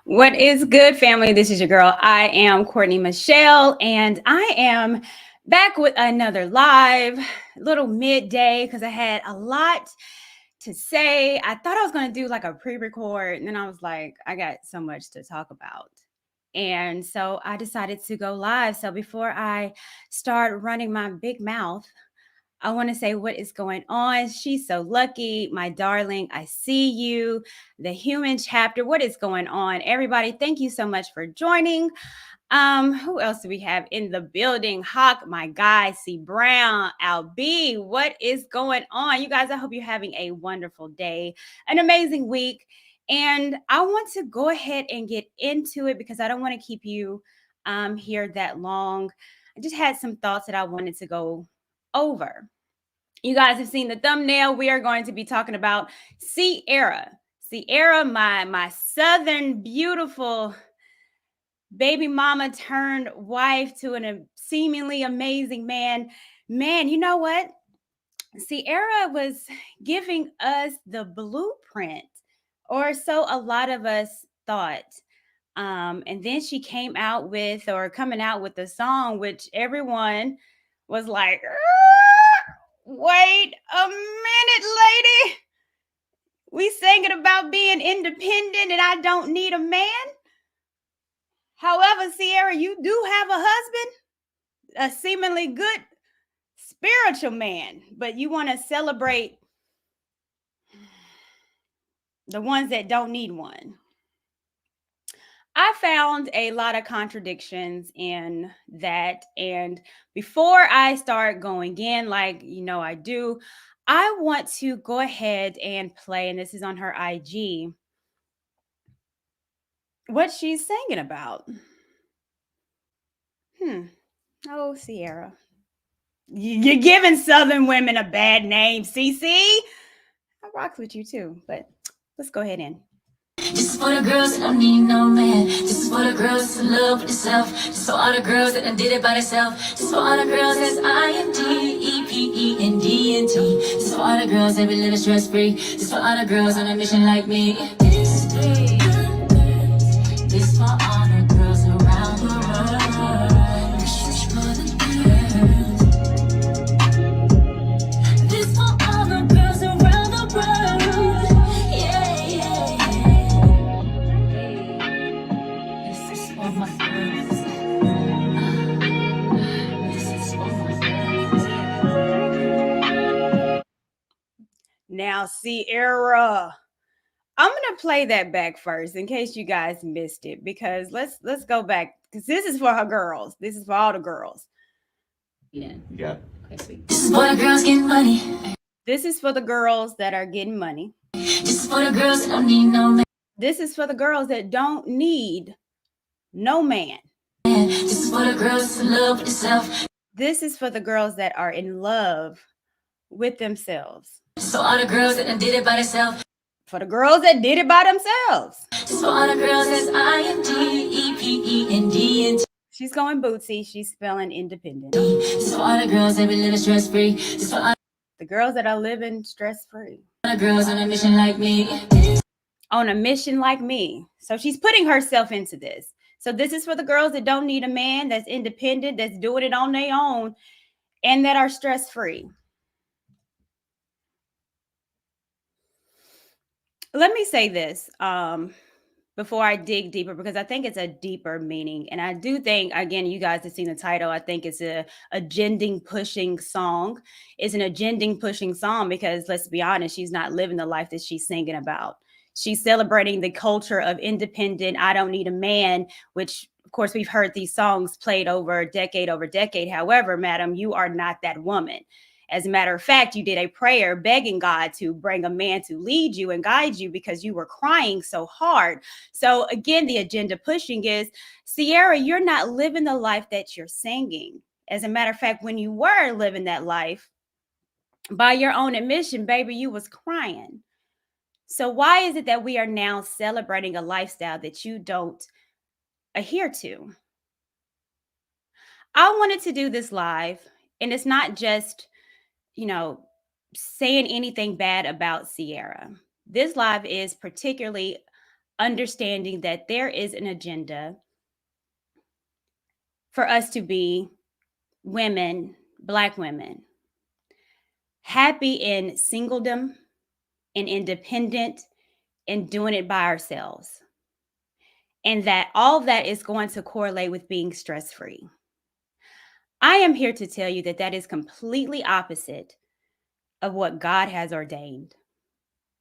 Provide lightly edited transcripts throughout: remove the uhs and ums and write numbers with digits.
What is good, family? This is your girl. I am Courtney Michelle, and I am back with another live little midday because I had a lot to say. I thought I was going to do like a pre record, and then I was like, I got so much to talk about. And so I decided to go live. So before I start running my big mouth, I want to say what is going on. She's so lucky, my darling. I see you, the human chapter. What is going on, everybody? Thank you so much for joining. Who else do we have in the building? Hawk, my guy, C Brown, Al B. What is going on, you guys? I hope you're having a wonderful day, an amazing week, and I want to go ahead and get into it because I don't want to keep you here that long. I just had some thoughts that I wanted to go over. You guys have seen the thumbnail. We are going to be talking about Ciara. Ciara, my southern beautiful baby mama turned wife to a seemingly amazing man. Man, you know what? Ciara was giving us the blueprint, or so a lot of us thought. And then she came out with, or coming out with a song, which everyone was like, wait a minute, lady. We singing about being independent and I don't need a man. However, Ciara, you do have a husband, a seemingly good spiritual man, but you want to celebrate the ones that don't need one. I found a lot of contradictions in that. And before I start going in, like I do, I want to go ahead and play, and this is on her IG, what she's singing about. Oh, Ciara. You're giving Southern women a bad name, CC. I rocks with you too, but let's go ahead and. This is for the girls that don't need no man. This is for the girls that's in love with themselves. This is for all the girls that done did it by themselves. This is for all the girls that's INDEPENDENT. This is for all the girls that be living stress free. This is for all the girls on a mission like me. This is for all the girls around the world. This is for the girls. This is for all the girls around the world. Yeah, yeah, yeah. This is for my girls. This is for my girls. Now, Ciara, I'm gonna play that back first in case you guys missed it, because let's go back, because this is for her girls. This is for all the girls. Yeah. Okay, sweet. This is for the girls getting money. This is for the girls that are getting money. This is for the girls that don't need no man. This is for the girls that don't need no man. This is for the girls that's in love with themselves. This is for the girls that are in love with themselves. So all the girls that done did it by themselves. For the girls that did it by themselves. This is for all the girls that's INDEPENDENT. She's going bootsy. She's spelling independent. This is for all the girls that be living stress free. This is for all the girls that are living stress free. The girls on a mission like me. On a mission like me. So she's putting herself into this. So this is for the girls that don't need a man, that's independent, that's doing it on their own, and that are stress free. Let me say this before I dig deeper, because I think it's a deeper meaning. And I do think, again, you guys have seen the title, I think it's a agending pushing song. It's an agending pushing song because, let's be honest, she's not living the life that she's singing about. She's celebrating the culture of independent, I don't need a man, which, of course, we've heard these songs played over decade. However, madam, you are not that woman. As a matter of fact, you did a prayer begging God to bring a man to lead you and guide you because you were crying so hard. So again, the agenda pushing is, Ciara, you're not living the life that you're singing. As a matter of fact, when you were living that life, by your own admission, baby, you was crying. So why is it that we are now celebrating a lifestyle that you don't adhere to? I wanted to do this live, and it's not just saying anything bad about Ciara. This live is particularly understanding that there is an agenda for us to be women, Black women, happy in singledom and independent and doing it by ourselves. And that all that is going to correlate with being stress free. I am here to tell you that that is completely opposite of what God has ordained.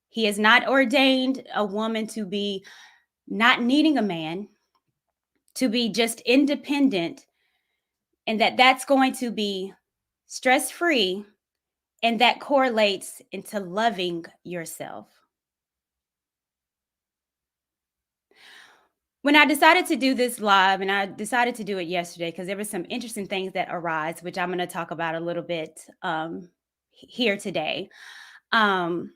He has not ordained a woman to be not needing a man, to be just independent, and that that's going to be stress free, and that correlates into loving yourself. When I decided to do this live, and I decided to do it yesterday because there were some interesting things that arise, which I'm going to talk about a little bit here today. But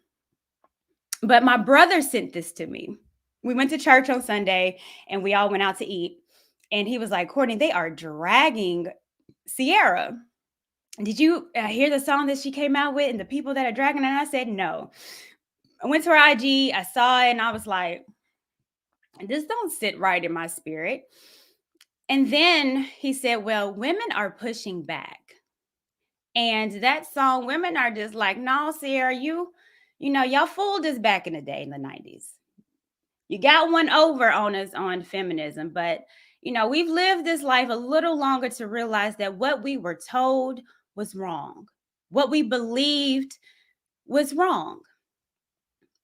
my brother sent this to me. We went to church on Sunday and we all went out to eat. And he was like, Courtney, they are dragging Ciara. Did you hear the song that she came out with and the people that are dragging her? And I said, no. I went to her IG, I saw it, and I was like, this don't sit right in my spirit. And then he said, well, women are pushing back. And that song, women are just like, no, Ciara, you know, y'all fooled us back in the day in the 90s. You got one over on us on feminism, but you know, we've lived this life a little longer to realize that what we were told was wrong. What we believed was wrong.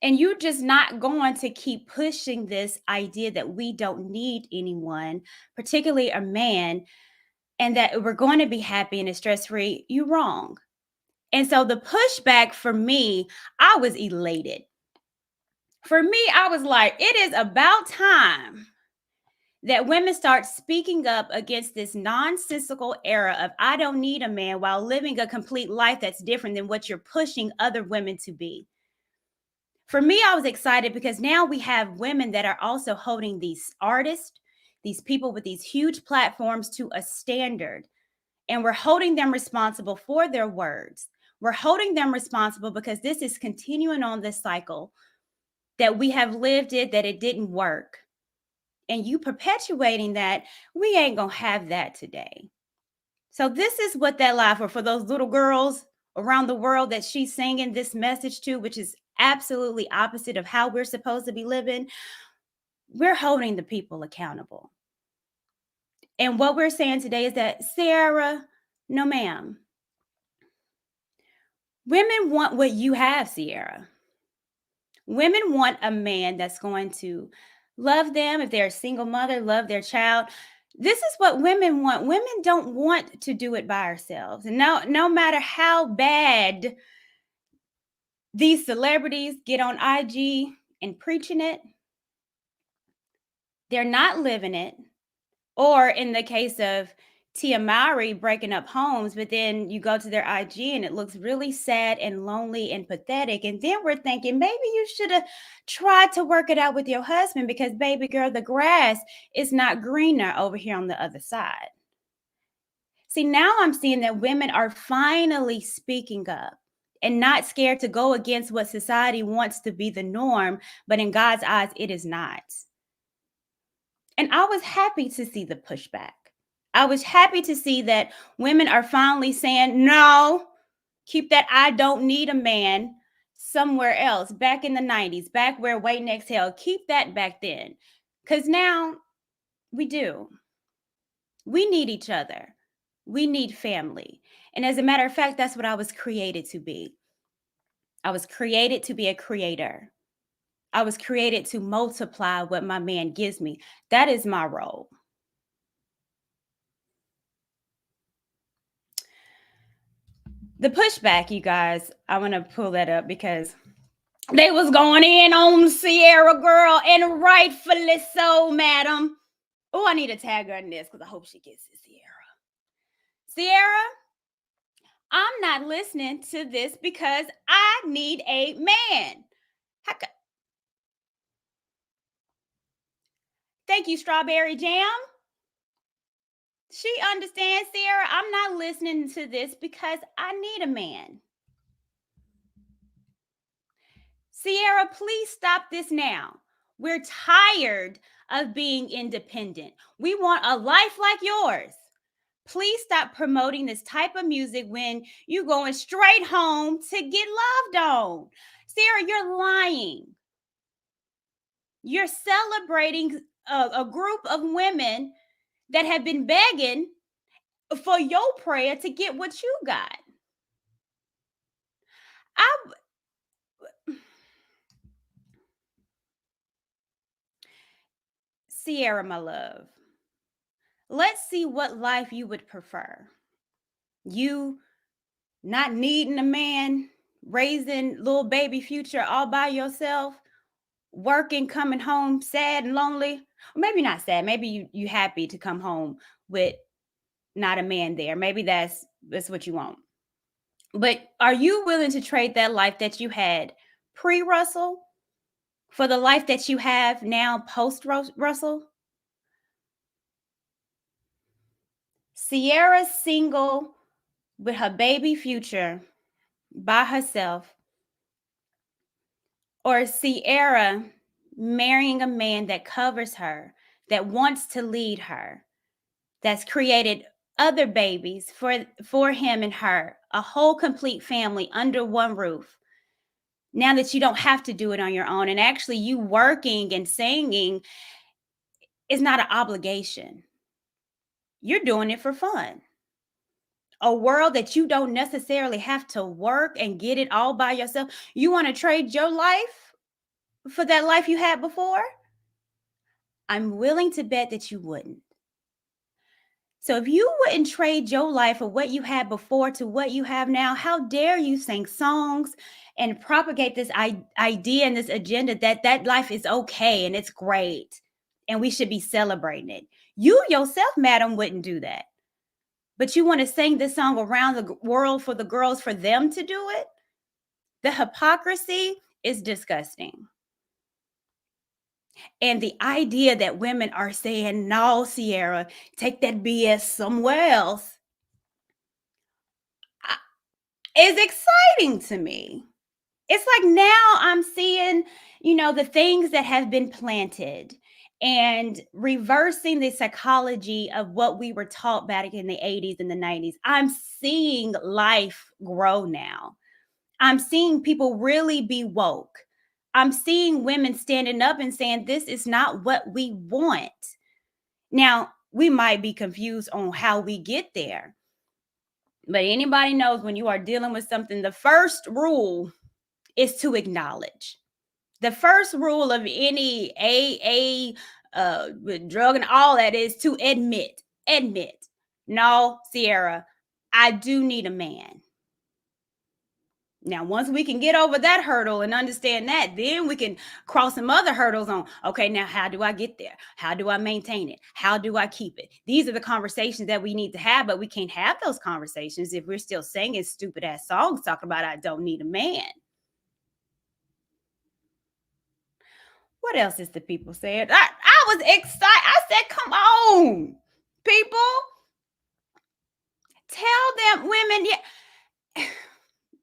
And you're just not going to keep pushing this idea that we don't need anyone, particularly a man, and that we're going to be happy and stress-free. You're wrong. And so the pushback for me, I was elated. For me, I was like, it is about time that women start speaking up against this nonsensical era of I don't need a man while living a complete life that's different than what you're pushing other women to be. For me, I was excited because now we have women that are also holding these artists, these people with these huge platforms to a standard. And we're holding them responsible for their words. We're holding them responsible because this is continuing on this cycle that we have lived it, that it didn't work. And you perpetuating that, we ain't going to have that today. So this is what that live for those little girls around the world that she's singing this message to, which is absolutely opposite of how we're supposed to be living. We're holding the people accountable. And what we're saying today is that, Ciara, no ma'am. Women want what you have, Ciara. Women want a man that's going to love them. If they're a single mother, love their child. This is what women want. Women don't want to do it by ourselves. And no matter how bad these celebrities get on IG and preaching it, they're not living it. Or in the case of Tia Mowry breaking up homes, but then you go to their IG and it looks really sad and lonely and pathetic. And then we're thinking maybe you should have tried to work it out with your husband because, baby girl, the grass is not greener over here on the other side. See, now I'm seeing that women are finally speaking up and not scared to go against what society wants to be the norm, but in God's eyes, it is not. And I was happy to see the pushback. I was happy to see that women are finally saying, no, keep that I don't need a man somewhere else, back in the 90s, back where wait and exhale, keep that back then. Because now we do. We need each other. We need family. And as a matter of fact, that's what I was created to be. I was created to be a creator. I was created to multiply what my man gives me. That is my role. The pushback, you guys, I want to pull that up because they was going in on Ciara, girl, and rightfully so, madam. Oh, I need to tag her in this because I hope she gets it, Ciara, I'm not listening to this because I need a man. Thank you, Strawberry Jam. She understands, Ciara. I'm not listening to this because I need a man. Ciara, please stop this now. We're tired of being independent. We want a life like yours. Please stop promoting this type of music when you're going straight home to get loved on. Ciara, you're lying. You're celebrating a group of women that have been begging for your prayer to get what you got. I, Ciara, my love, let's see what life you would prefer. You not needing a man, raising little baby future all by yourself, working, coming home sad and lonely. Or maybe not sad. Maybe you happy to come home with not a man there. Maybe that's what you want. But are you willing to trade that life that you had pre-Russell for the life that you have now post-Russell? Ciara's single with her baby future by herself, or Ciara marrying a man that covers her, that wants to lead her, that's created other babies for him and her, a whole complete family under one roof. Now that you don't have to do it on your own, and actually you working and singing is not an obligation. You're doing it for fun. A world that you don't necessarily have to work and get it all by yourself. You want to trade your life for that life you had before? I'm willing to bet that you wouldn't. So if you wouldn't trade your life of what you had before to what you have now, how dare you sing songs and propagate this idea and this agenda that life is okay and it's great and we should be celebrating it. You yourself, madam, wouldn't do that. But you want to sing this song around the world for the girls, for them to do it? The hypocrisy is disgusting. And the idea that women are saying, no, Ciara, take that BS somewhere else, is exciting to me. It's like now I'm seeing, the things that have been planted and reversing the psychology of what we were taught back in the 80s and the 90s. I'm seeing life grow now. I'm seeing people really be woke. I'm seeing women standing up and saying, this is not what we want. Now, we might be confused on how we get there. But anybody knows when you are dealing with something, the first rule is to acknowledge. The first rule of any AA, with drug and all that is to admit. No, Ciara, I do need a man. Now, once we can get over that hurdle and understand that, then we can cross some other hurdles on, okay, now how do I get there? How do I maintain it? How do I keep it? These are the conversations that we need to have, but we can't have those conversations if we're still singing stupid ass songs talking about I don't need a man. What else is the people saying? I was excited. I said, come on, people. Tell them women, yeah.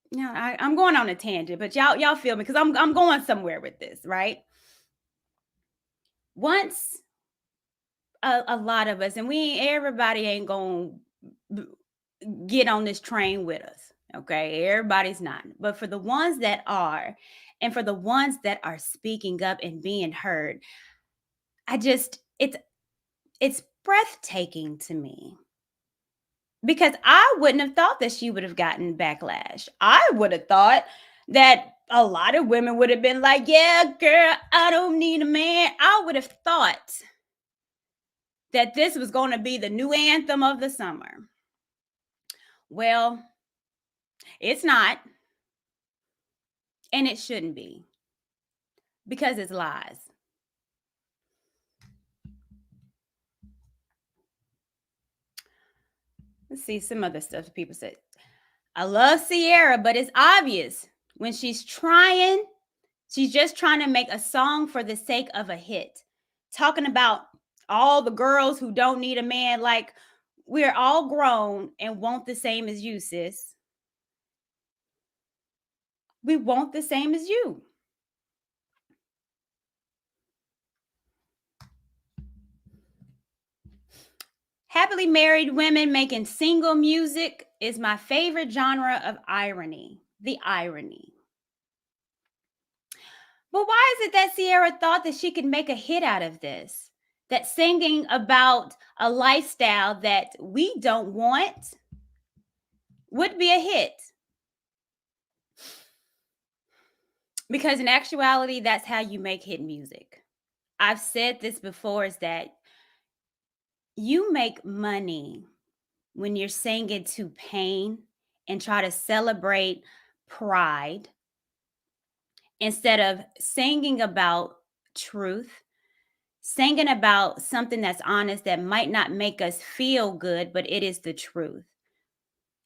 No, I'm going on a tangent, but y'all feel me because I'm going somewhere with this, right? Once a lot of us, and everybody ain't gonna get on this train with us, okay? Everybody's not, but for the ones that are, and for the ones that are speaking up and being heard, it's breathtaking to me. Because I wouldn't have thought that she would have gotten backlash. I would have thought that a lot of women would have been like, yeah, girl, I don't need a man. I would have thought that this was going to be the new anthem of the summer. Well, it's not. And it shouldn't be. Because it's lies. Let's see some other stuff people said. I love Ciara, but it's obvious when she's just trying to make a song for the sake of a hit. Talking about all the girls who don't need a man, like we're all grown and want the same as you, sis. We want the same as you. Happily married women making single music is my favorite genre of irony. The irony. But why is it that Ciara thought that she could make a hit out of this? That singing about a lifestyle that we don't want would be a hit? Because in actuality, that's how you make hit music. I've said this before, is that you make money when you're singing to pain and try to celebrate pride instead of singing about truth, singing about something that's honest that might not make us feel good, but it is the truth.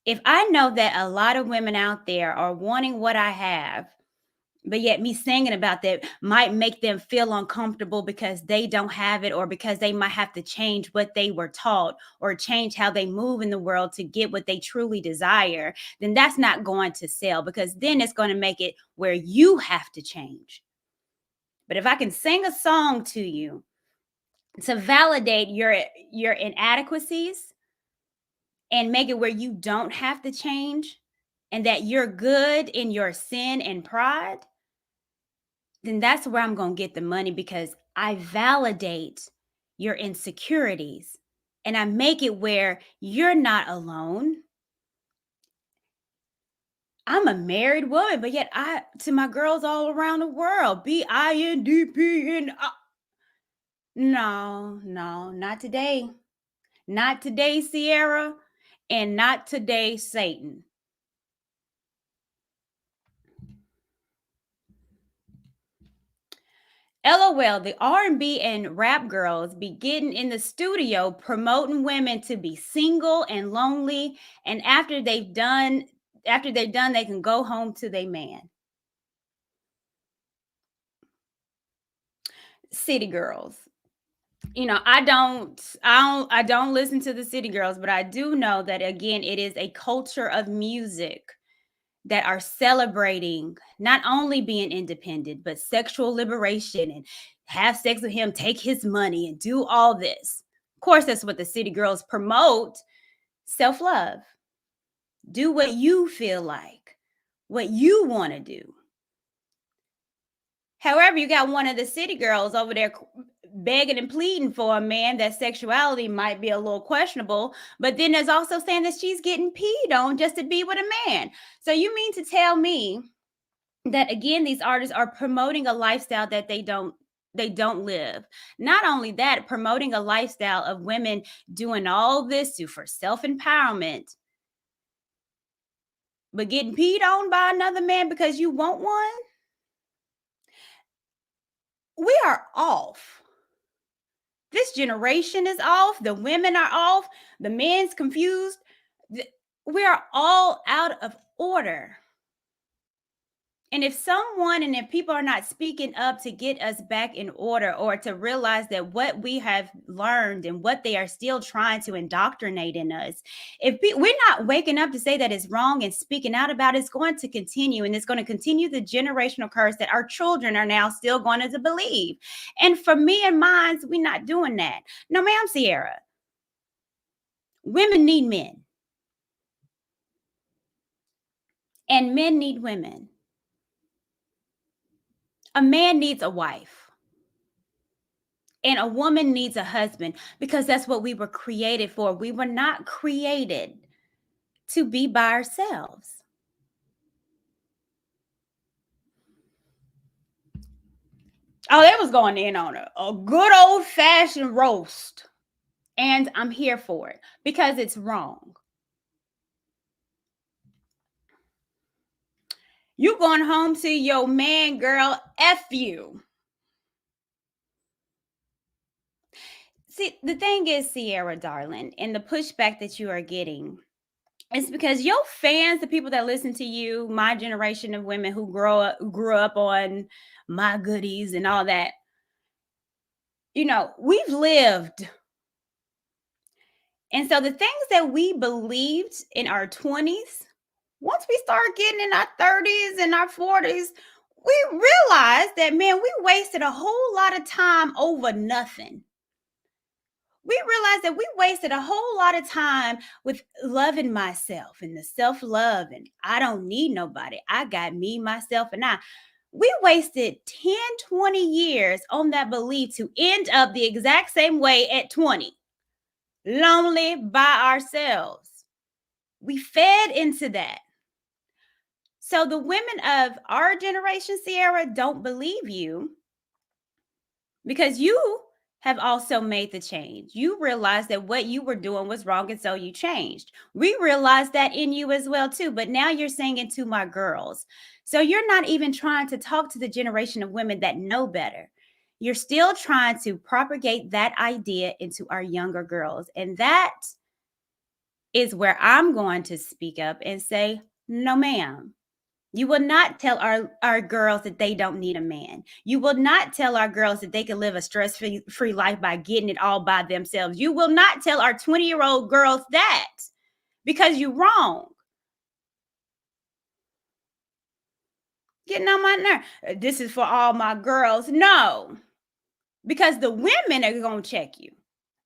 If I know that a lot of women out there are wanting what I have, but yet me singing about that might make them feel uncomfortable because they don't have it, or because they might have to change what they were taught or change how they move in the world to get what they truly desire, then that's not going to sell, because then it's going to make it where you have to change. But if I can sing a song to you to validate your inadequacies and make it where you don't have to change and that you're good in your sin and pride, then that's where I'm going to get the money, because I validate your insecurities and I make it where you're not alone. I'm a married woman, but yet to my girls all around the world, BINDP and no, not today. Not today, Ciara, and not today, Satan. LOL, the R&B and rap girls be getting in the studio promoting women to be single and lonely, and after they're done, they can go home to their man. City girls. I don't listen to the city girls, but I do know that, again, it is a culture of music that are celebrating not only being independent, but sexual liberation, and have sex with him, take his money, and do all this. Of course, that's what the city girls promote. Self-love. Do what you feel like, what you want to do. However, you got one of the city girls over there begging and pleading for a man that sexuality might be a little questionable, but then there's also saying that she's getting peed on just to be with a man. So you mean to tell me that, again, these artists are promoting a lifestyle that they don't live? Not only that, promoting a lifestyle of women doing all this for self-empowerment, but getting peed on by another man because you want one? We are off. This generation is off. The women are off. The men's confused. We are all out of order. And if people are not speaking up to get us back in order, or to realize that what we have learned and what they are still trying to indoctrinate in us, if we're not waking up to say that it's wrong and speaking out about it, it's going to continue. And it's going to continue the generational curse that our children are now still going to believe. And for me and mine, we're not doing that. No, ma'am, Ciara. Women need men. And men need women. A man needs a wife. And a woman needs a husband, because that's what we were created for. We were not created to be by ourselves. Oh, they was going in on a good old-fashioned roast. And I'm here for it, because it's wrong. You going home to your man, girl, F you. See, the thing is, Ciara, darling, and the pushback that you are getting, it's because your fans, the people that listen to you, my generation of women who grew up on my goodies and all that, we've lived. And so the things that we believed in our 20s, once we start getting in our 30s and our 40s, we realized that, man, we wasted a whole lot of time over nothing. We realized that we wasted a whole lot of time with loving myself and the self-love and I don't need nobody. I got me, myself, and I. We wasted 10, 20 years on that belief to end up the exact same way at 20, lonely by ourselves. We fed into that. So the women of our generation, Ciara, don't believe you because you have also made the change. You realized that what you were doing was wrong, and so you changed. We realized that in you as well, too. But now you're saying it to my girls. So you're not even trying to talk to the generation of women that know better. You're still trying to propagate that idea into our younger girls. And that is where I'm going to speak up and say, no, ma'am. You will not tell our girls that they don't need a man. You will not tell our girls that they can live a stress-free life by getting it all by themselves. You will not tell our 20-year-old girls that because you're wrong. Getting on my nerve. This is for all my girls. No, because the women are going to check you.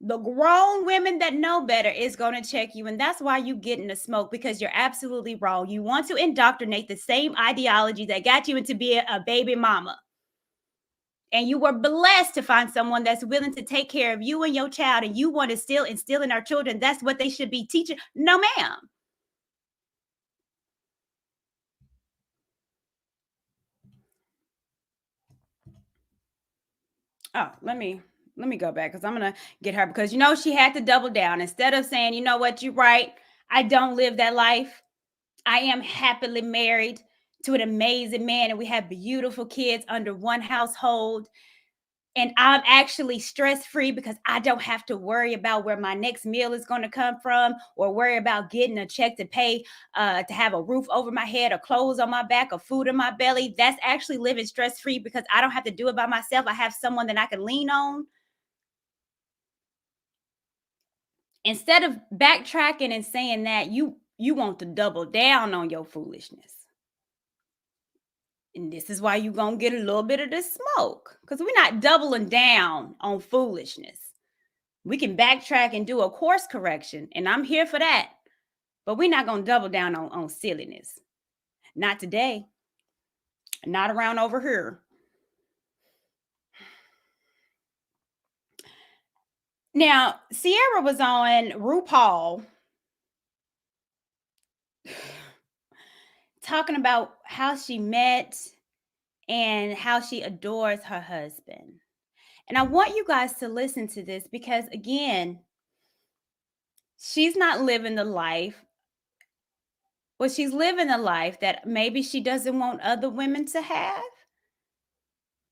The grown women that know better is going to check you. And that's why you get in the smoke, because you're absolutely wrong. You want to indoctrinate the same ideology that got you into being a baby mama. And you were blessed to find someone that's willing to take care of you and your child. And you want to still instill in our children that's what they should be teaching. No, ma'am. Oh, let me go back because I'm going to get her, because, she had to double down. Instead of saying, you know what, you're right, I don't live that life. I am happily married to an amazing man, and we have beautiful kids under one household. And I'm actually stress-free because I don't have to worry about where my next meal is going to come from, or worry about getting a check to pay to have a roof over my head, or clothes on my back, or food in my belly. That's actually living stress-free because I don't have to do it by myself. I have someone that I can lean on. Instead of backtracking and saying that, you want to double down on your foolishness. And this is why you're going to get a little bit of the smoke, because we're not doubling down on foolishness. We can backtrack and do a course correction, and I'm here for that. But we're not going to double down on silliness. Not today. Not around over here. Now, Ciara was on RuPaul talking about how she met and how she adores her husband. And I want you guys to listen to this because, again, she's not living the life. Well, she's living a life that maybe she doesn't want other women to have,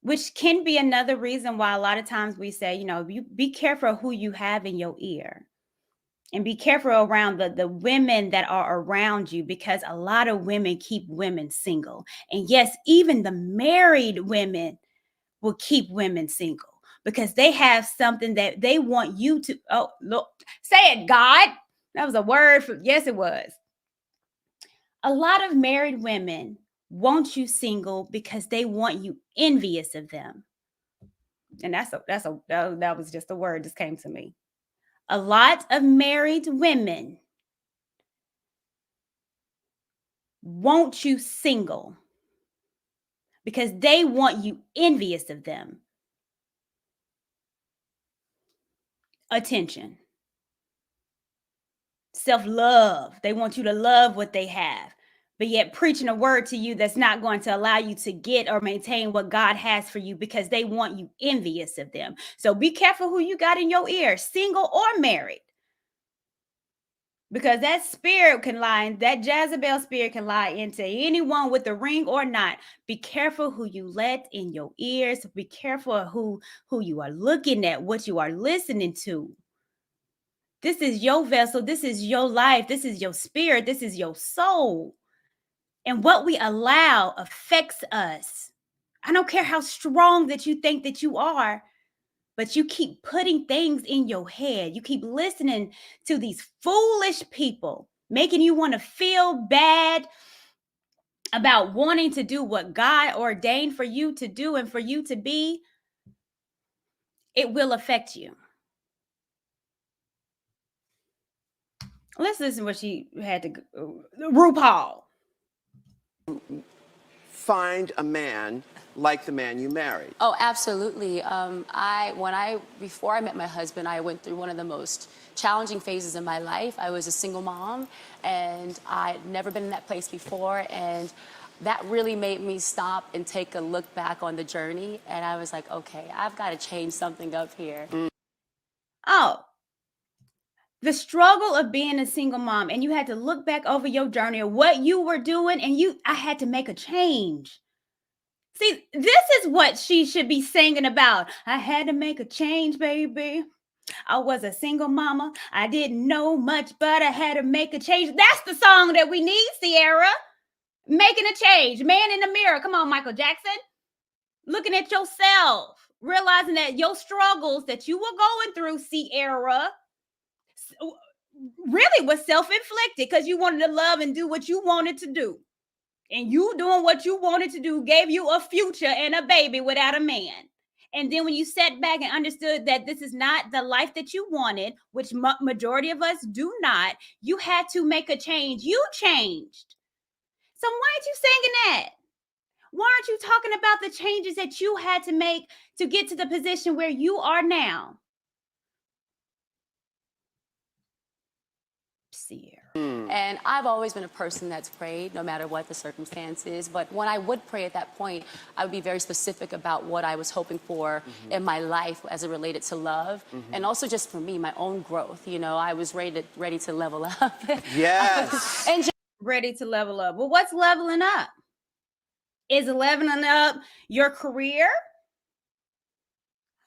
which can be another reason why a lot of times we say, you be careful who you have in your ear, and be careful around the women that are around you, because a lot of women keep women single. And yes, even the married women will keep women single because they have something that they want you to, oh, look, say it, God. That was a word yes, it was. A lot of married women want you single because they want you envious of them. And that was just a word just came to me. A lot of married women want you single because they want you envious of them. Attention. Self-love. They want you to love what they have, but yet preaching a word to you that's not going to allow you to get or maintain what God has for you, because they want you envious of them. So be careful who you got in your ear, single or married, because that spirit can lie, and that Jezebel spirit can lie into anyone with a ring or not. Be careful who you let in your ears. Be careful who you are looking at, what you are listening to. This is your vessel. This is your life. This is your spirit. This is your soul. And what we allow affects us. I don't care how strong that you think that you are, but you keep putting things in your head. You keep listening to these foolish people, making you want to feel bad about wanting to do what God ordained for you to do and for you to be. It will affect you. Let's listen to what she had to RuPaul. Find a man like the man you married. Oh, absolutely. Before I met my husband, I went through one of the most challenging phases in my life. I was a single mom, and I'd never been in that place before, and that really made me stop and take a look back on the journey. And I was like, okay, I've got to change something up here. Oh, the struggle of being a single mom, and you had to look back over your journey of what you were doing, and I had to make a change. See, this is what she should be singing about. I had to make a change, baby. I was a single mama. I didn't know much, but I had to make a change. That's the song that we need, Ciara. Making a change. Man in the mirror. Come on, Michael Jackson. Looking at yourself. Realizing that your struggles that you were going through, Ciara, really was self-inflicted because you wanted to love and do what you wanted to do. And you doing what you wanted to do gave you a future and a baby without a man. And then when you sat back and understood that this is not the life that you wanted, which majority of us do not, you had to make a change. You changed. So why aren't you singing that? Why aren't you talking about the changes that you had to make to get to the position where you are now? Ciara. And I've always been a person that's prayed no matter what the circumstances. But when I would pray at that point, I would be very specific about what I was hoping for in my life as it related to love. And also just for me, my own growth. You know, I was ready to level up. Yes. And Ready to level up. Well, what's leveling up? Is leveling up your career?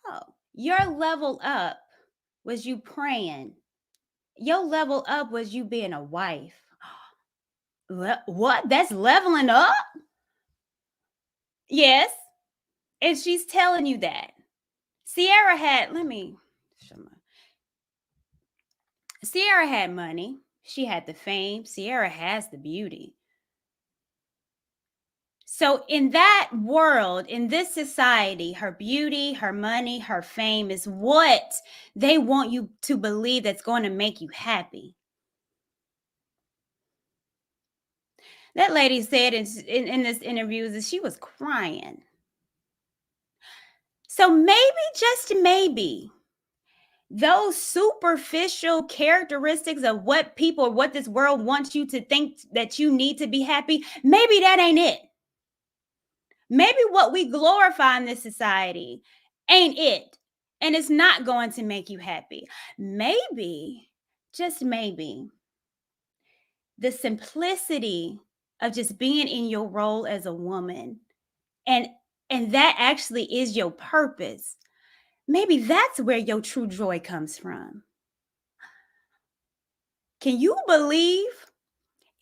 Oh, your level up was you praying. Your level up was you being a wife. What? That's leveling up? Yes. And she's telling you that. Ciara had, Ciara had money. She had the fame. Ciara has the beauty. So in that world, in this society, her beauty, her money, her fame is what they want you to believe that's going to make you happy. That lady said in this interview that she was crying. So maybe, just maybe, those superficial characteristics of what this world wants you to think that you need to be happy, maybe that ain't it. Maybe what we glorify in this society ain't it. And it's not going to make you happy. Maybe, just maybe, the simplicity of just being in your role as a woman and that actually is your purpose. Maybe that's where your true joy comes from. Can you believe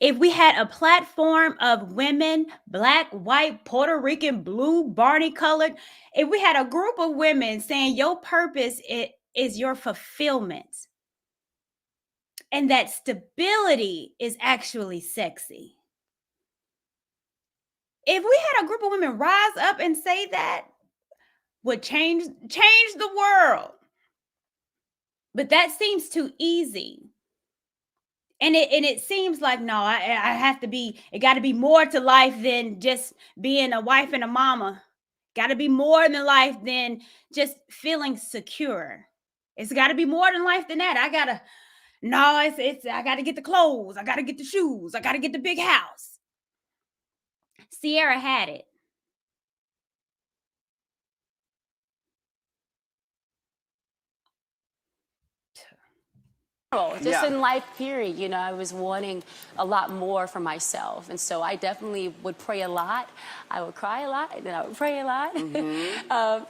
if we had a platform of women, Black, white, Puerto Rican, blue, Barney colored, if we had a group of women saying your purpose is your fulfillment and that stability is actually sexy. If we had a group of women rise up and say that, would change the world. But that seems too easy. And it seems like, no, I have to be, it got to be more to life than just being a wife and a mama. Got to be more than life than just feeling secure. It's got to be more than life than that. I got to get the clothes. I got to get the shoes. I got to get the big house. Ciara had it. in life, period, you know, I was wanting a lot more for myself. And so I definitely would pray a lot. I would cry a lot, and then I would pray a lot.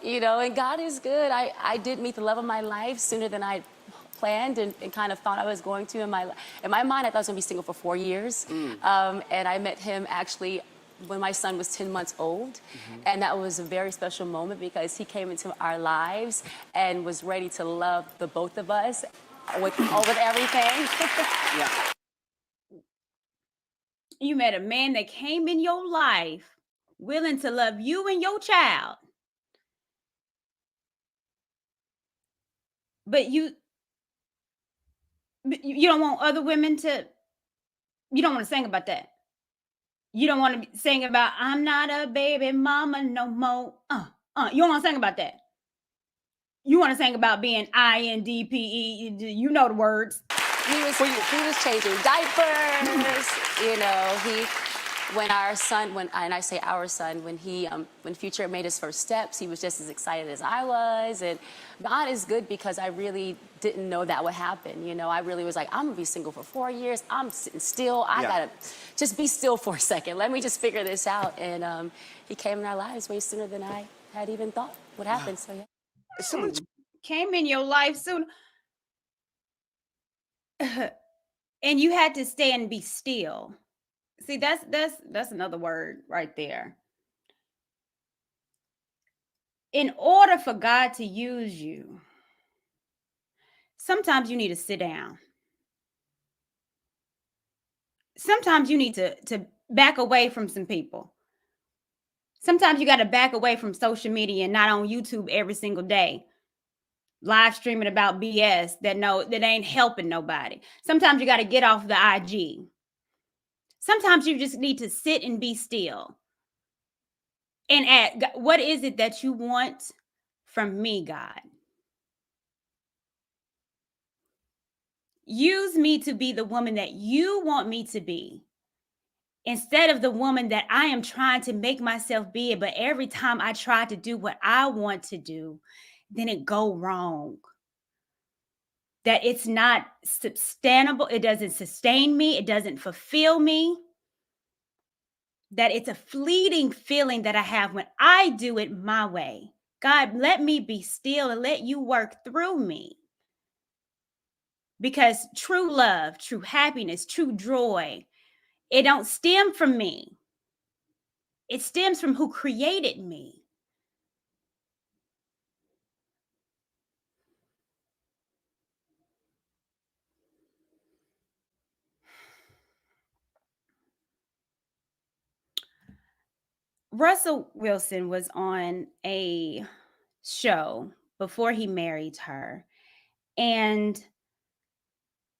You know, and God is good. I did meet the love of my life sooner than I planned and kind of thought I was going to. In my mind, I thought I was going to be single for 4 years. And I met him actually when my son was 10 months old. And that was a very special moment because he came into our lives and was ready to love the both of us with everything. Yeah. You met a man that came in your life willing to love you and your child. But You don't want other women to, you don't want to sing about that. You don't want to sing about, I'm not a baby mama no more. You don't want to sing about that. You want to sing about being INDPE. You know the words. He was changing diapers, you know. When our son, and I say our son, when Future made his first steps, he was just as excited as I was. And God is good, because I really didn't know that would happen. You know, I really was like, I'm gonna be single for 4 years. I'm sitting still. I gotta just be still for a second. Let me just figure this out. And he came in our lives way sooner than I had even thought would happen. So yeah. Someone Came in your life soon. And you had to stay and be still. See, that's another word right there. In order for God to use you, sometimes you need to sit down. Sometimes you need to back away from some people. Sometimes you got to back away from social media and not on YouTube every single day, live streaming about BS that ain't helping nobody. Sometimes you got to get off the IG. Sometimes you just need to sit and be still and ask, what is it that you want from me, God? Use me to be the woman that you want me to be, instead of the woman that I am trying to make myself be. But every time I try to do what I want to do, then it go wrong. That it's not sustainable. It doesn't sustain me. It doesn't fulfill me. That it's a fleeting feeling that I have when I do it my way. God, let me be still and let you work through me. Because true love, true happiness, true joy, it don't stem from me. It stems from who created me. Russell Wilson was on a show before he married her. And,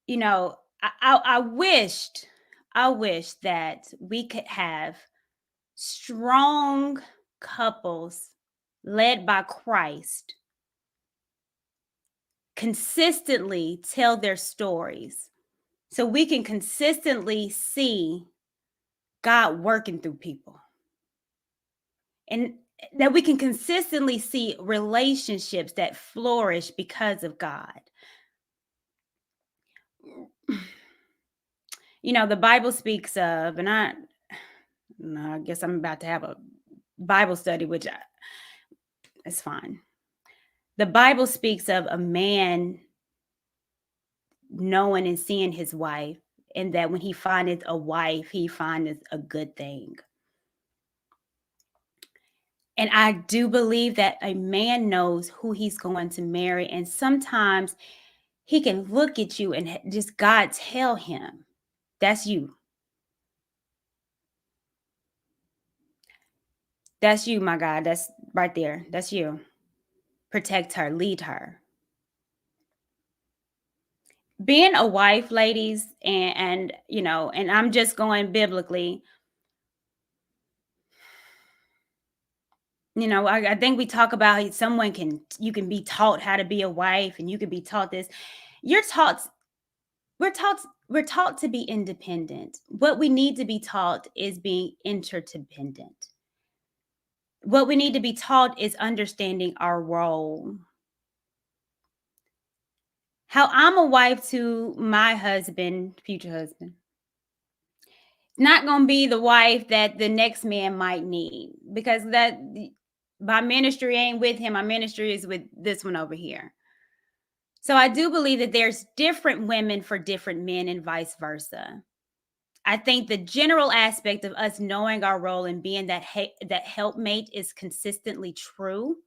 you know, I wished that we could have strong couples led by Christ consistently tell their stories, so we can consistently see God working through people, and that we can consistently see relationships that flourish because of God. You know, the Bible speaks of, and I guess I'm about to have a Bible study, which is fine. The Bible speaks of a man knowing and seeing his wife, and that when he findeth a wife, he findeth a good thing. And I do believe that a man knows who he's going to marry. And sometimes he can look at you and just God tell him, that's you. That's you, my God. That's right there. That's you. Protect her, lead her. Being a wife, ladies, and you know, and I'm just going biblically. You know, I think we talk about you can be taught how to be a wife, and you can be taught this. We're taught to be independent. What we need to be taught is being interdependent. What we need to be taught is understanding our role. How I'm a wife to my husband, future husband, not going to be the wife that the next man might need, because that my ministry ain't with him. My ministry is with this one over here. So I do believe that there's different women for different men and vice versa. I think the general aspect of us knowing our role and being that helpmate is consistently true.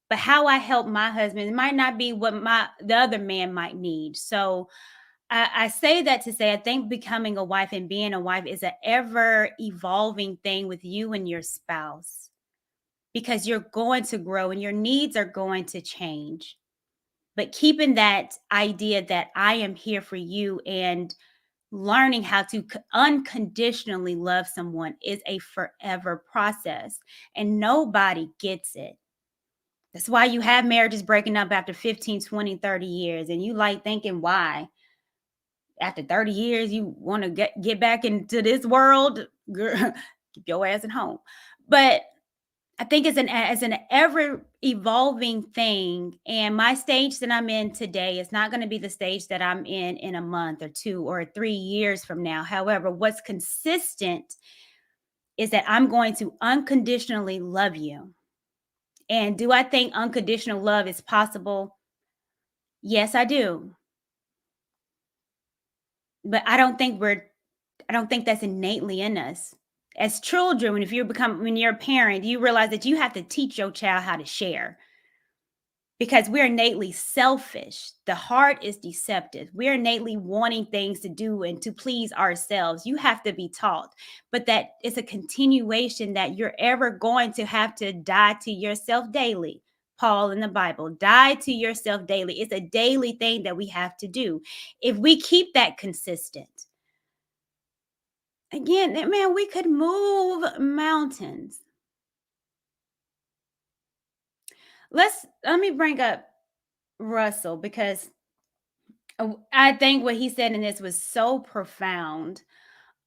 But how I help my husband might not be what the other man might need. So I say that to say, I think becoming a wife and being a wife is an ever evolving thing with you and your spouse, because you're going to grow and your needs are going to change. But keeping that idea that I am here for you and learning how to unconditionally love someone is a forever process, and nobody gets it. That's why you have marriages breaking up after 15, 20, 30 years. And you like thinking, why? After 30 years, you want to get back into this world? Girl, keep your ass at home. But I think it's an ever evolving thing. And my stage that I'm in today is not going to be the stage that I'm in a month or 2 or 3 years from now. However, what's consistent is that I'm going to unconditionally love you. And do I think unconditional love is possible? Yes, I do. But I don't think that's innately in us. As children, when you're a parent, you realize that you have to teach your child how to share. Because we're innately selfish. The heart is deceptive. We're innately wanting things to do and to please ourselves. You have to be taught. But that is a continuation that you're ever going to have to die to yourself daily. Paul in the Bible, die to yourself daily. It's a daily thing that we have to do. If we keep that consistent, again, man, we could move mountains. Let me bring up Russell, because I think what he said in this was so profound.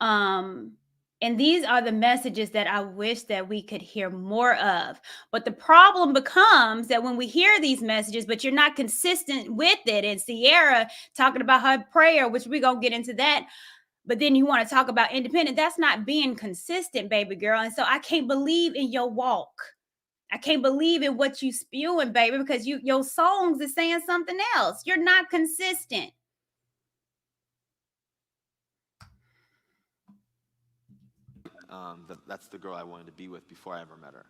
And these are the messages that I wish that we could hear more of. But the problem becomes that when we hear these messages, but you're not consistent with it, and Ciara talking about her prayer, which we're going to get into that, but then you want to talk about independent, that's not being consistent, baby girl. And so I can't believe in your walk. I can't believe in what you spewing, baby, because your songs is saying something else. You're not consistent. That's the girl I wanted to be with before I ever met her.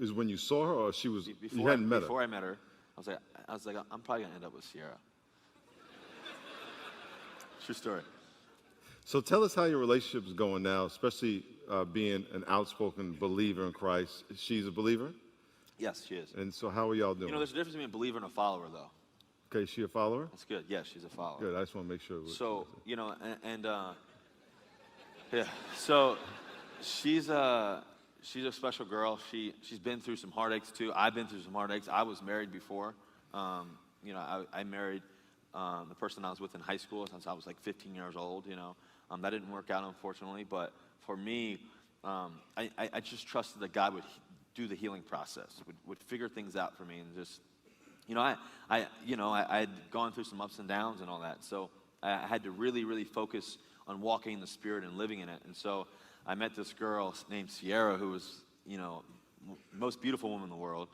Is when you saw her, or she was Before, you hadn't met her? Before I met her, I was like, I'm probably gonna end up with Ciara. True story. So tell us how your relationship is going now, especially being an outspoken believer in Christ. She's a believer? Yes, she is. And so how are y'all doing? You know, there's a difference between a believer and a follower, though. Okay, is she a follower? That's good. Yes, she's a follower. Good, I just want to make sure. So, you know, yeah. So she's a special girl. She's been through some heartaches too. I've been through some heartaches. I was married before. You know, I married the person I was with in high school since I was like 15 years old. You know, that didn't work out, unfortunately. But for me, I just trusted that God would do the healing process, would figure things out for me, and just, you know, I had gone through some ups and downs and all that. So I had to really, really focus on walking in the Spirit and living in it. And so I met this girl named Ciara, who was, you know, most beautiful woman in the world.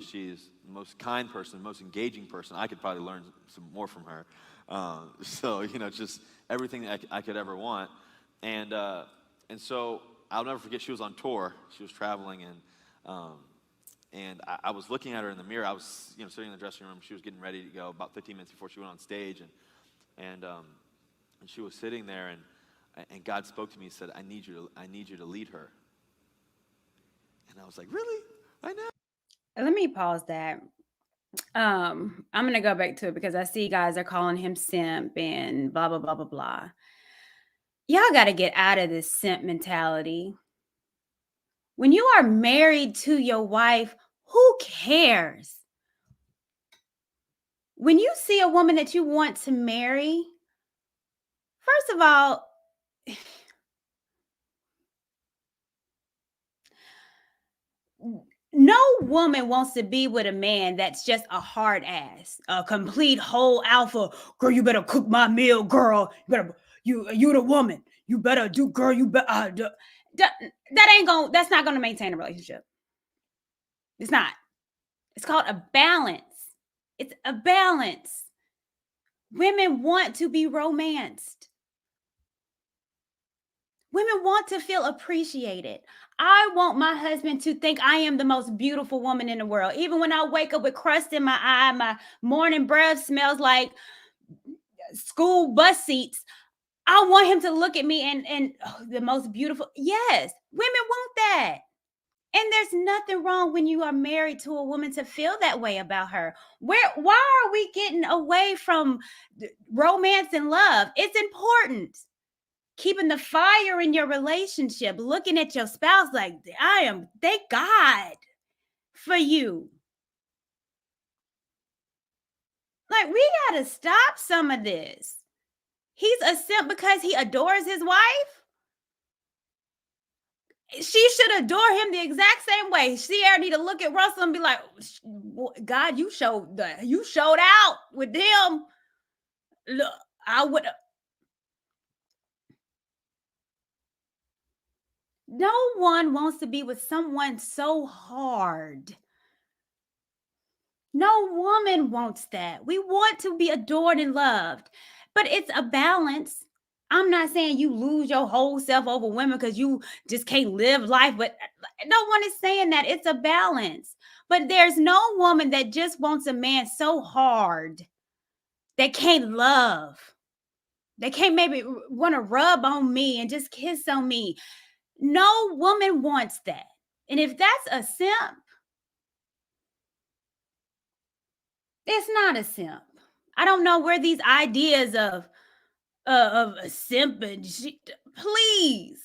She's the most kind person, most engaging person. I could probably learn some more from her. So, you know, just everything that I could ever want. And so I'll never forget, she was on tour. She was traveling, and I was looking at her in the mirror. I was, you know, sitting in the dressing room. She was getting ready to go about 15 minutes before she went on stage, and she was sitting there, and God spoke to me and said, I need you to lead her. And I was like, really? I know. Let me pause that. I'm going to go back to it because I see guys are calling him simp and blah, blah, blah, blah, blah. Y'all got to get out of this simp mentality. When you are married to your wife, who cares? When you see a woman that you want to marry, first of all, no woman wants to be with a man that's just a hard ass, a complete whole alpha. Girl, you better cook my meal, girl. You the woman. You better do, girl. You better. That's not gonna maintain a relationship. It's not. It's called a balance. It's a balance. Women want to be romanced. Women want to feel appreciated. I want my husband to think I am the most beautiful woman in the world. Even when I wake up with crust in my eye, my morning breath smells like school bus seats, I want him to look at me and the most beautiful. Yes, women want that. And there's nothing wrong when you are married to a woman to feel that way about her. Why are we getting away from romance and love? It's important. Keeping the fire in your relationship, looking at your spouse like, thank God for you. Like, we got to stop some of this. He's a simp because he adores his wife. She should adore him the exact same way. Ciara need to look at Russell and be like, God, you showed out with him. Look, I would. No one wants to be with someone so hard. No woman wants that. We want to be adored and loved, but it's a balance. I'm not saying you lose your whole self over women because you just can't live life, but no one is saying that. It's a balance. But there's no woman that just wants a man so hard that can't love. They can't maybe want to rub on me and just kiss on me. No woman wants that. And if that's a simp, it's not a simp. I don't know where these ideas of a simp and please.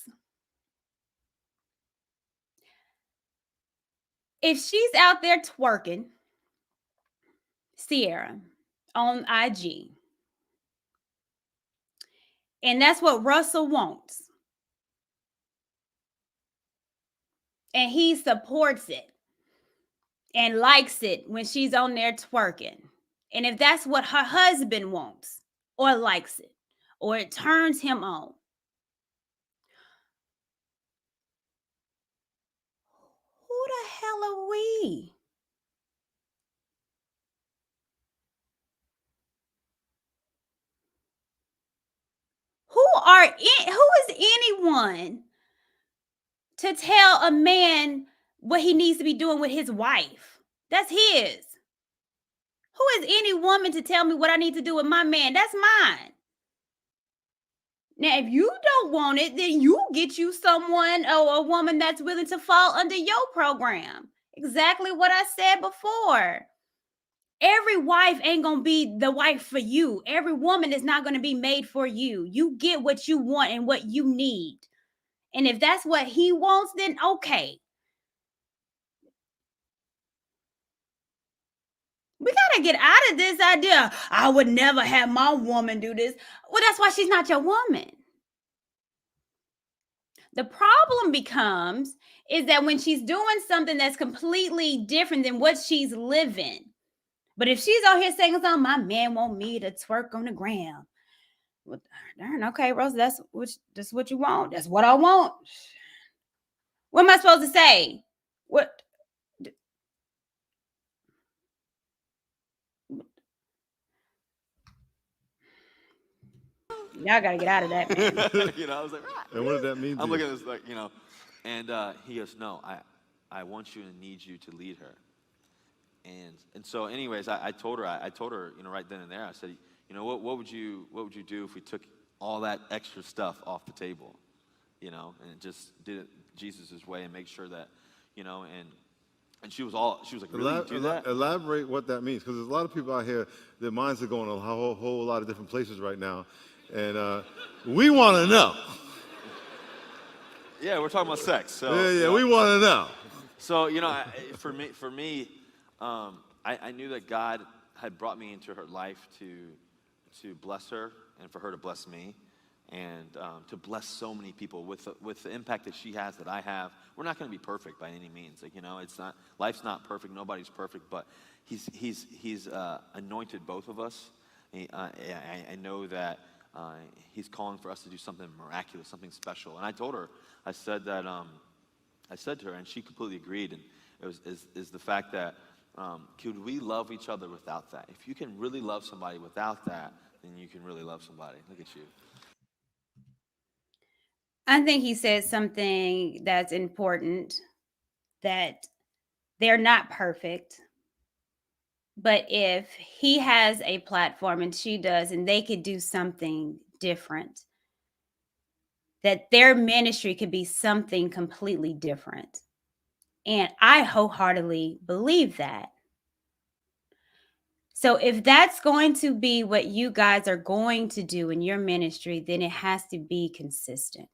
If she's out there twerking, Ciara, on IG, and that's what Russell wants, and he supports it and likes it when she's on there twerking, and if that's what her husband wants or likes it or it turns him on, who the hell are we? Who is anyone to tell a man what he needs to be doing with his wife? That's his. Who is any woman to tell me what I need to do with my man? That's mine. Now, if you don't want it, then you get you someone or a woman that's willing to fall under your program. Exactly what I said before. Every wife ain't going to be the wife for you. Every woman is not going to be made for you. You get what you want and what you need. And if that's what he wants, then okay. We got to get out of this idea. I would never have my woman do this. Well, that's why she's not your woman. The problem becomes is that when she's doing something that's completely different than what she's living. But if she's out here saying something, my man want me to twerk on the gram. Well, darn, okay, Rose, that's what you want. That's what I want. What am I supposed to say? What? Y'all got to get out of that, man. I was like, right. And what did that mean? I'm looking at this like, and he goes, no, I want you and need you to lead her. And so, anyways, I told her, right then and there, I said, what would you do if we took all that extra stuff off the table, and just did it Jesus' way and make sure that, and she was like, really, you do that? Elaborate what that means, because there's a lot of people out here, their minds are going a whole lot of different places right now, and we want to know. Yeah, we're talking about sex. So we want to know. So for me, I knew that God had brought me into her life to bless her and for her to bless me, and to bless so many people with the impact that she has, that I have. We're not going to be perfect by any means. It's not, life's not perfect. Nobody's perfect, but he's anointed both of us. I know that he's calling for us to do something miraculous, something special. And I told her, I said to her, and she completely agreed. And it was the fact that could we love each other without that? If you can really love somebody without that, then you can really love somebody. Look at you. I think he said something that's important, that they're not perfect. But if he has a platform and she does, and they could do something different, that their ministry could be something completely different. And I wholeheartedly believe that. So if that's going to be what you guys are going to do in your ministry, then it has to be consistent.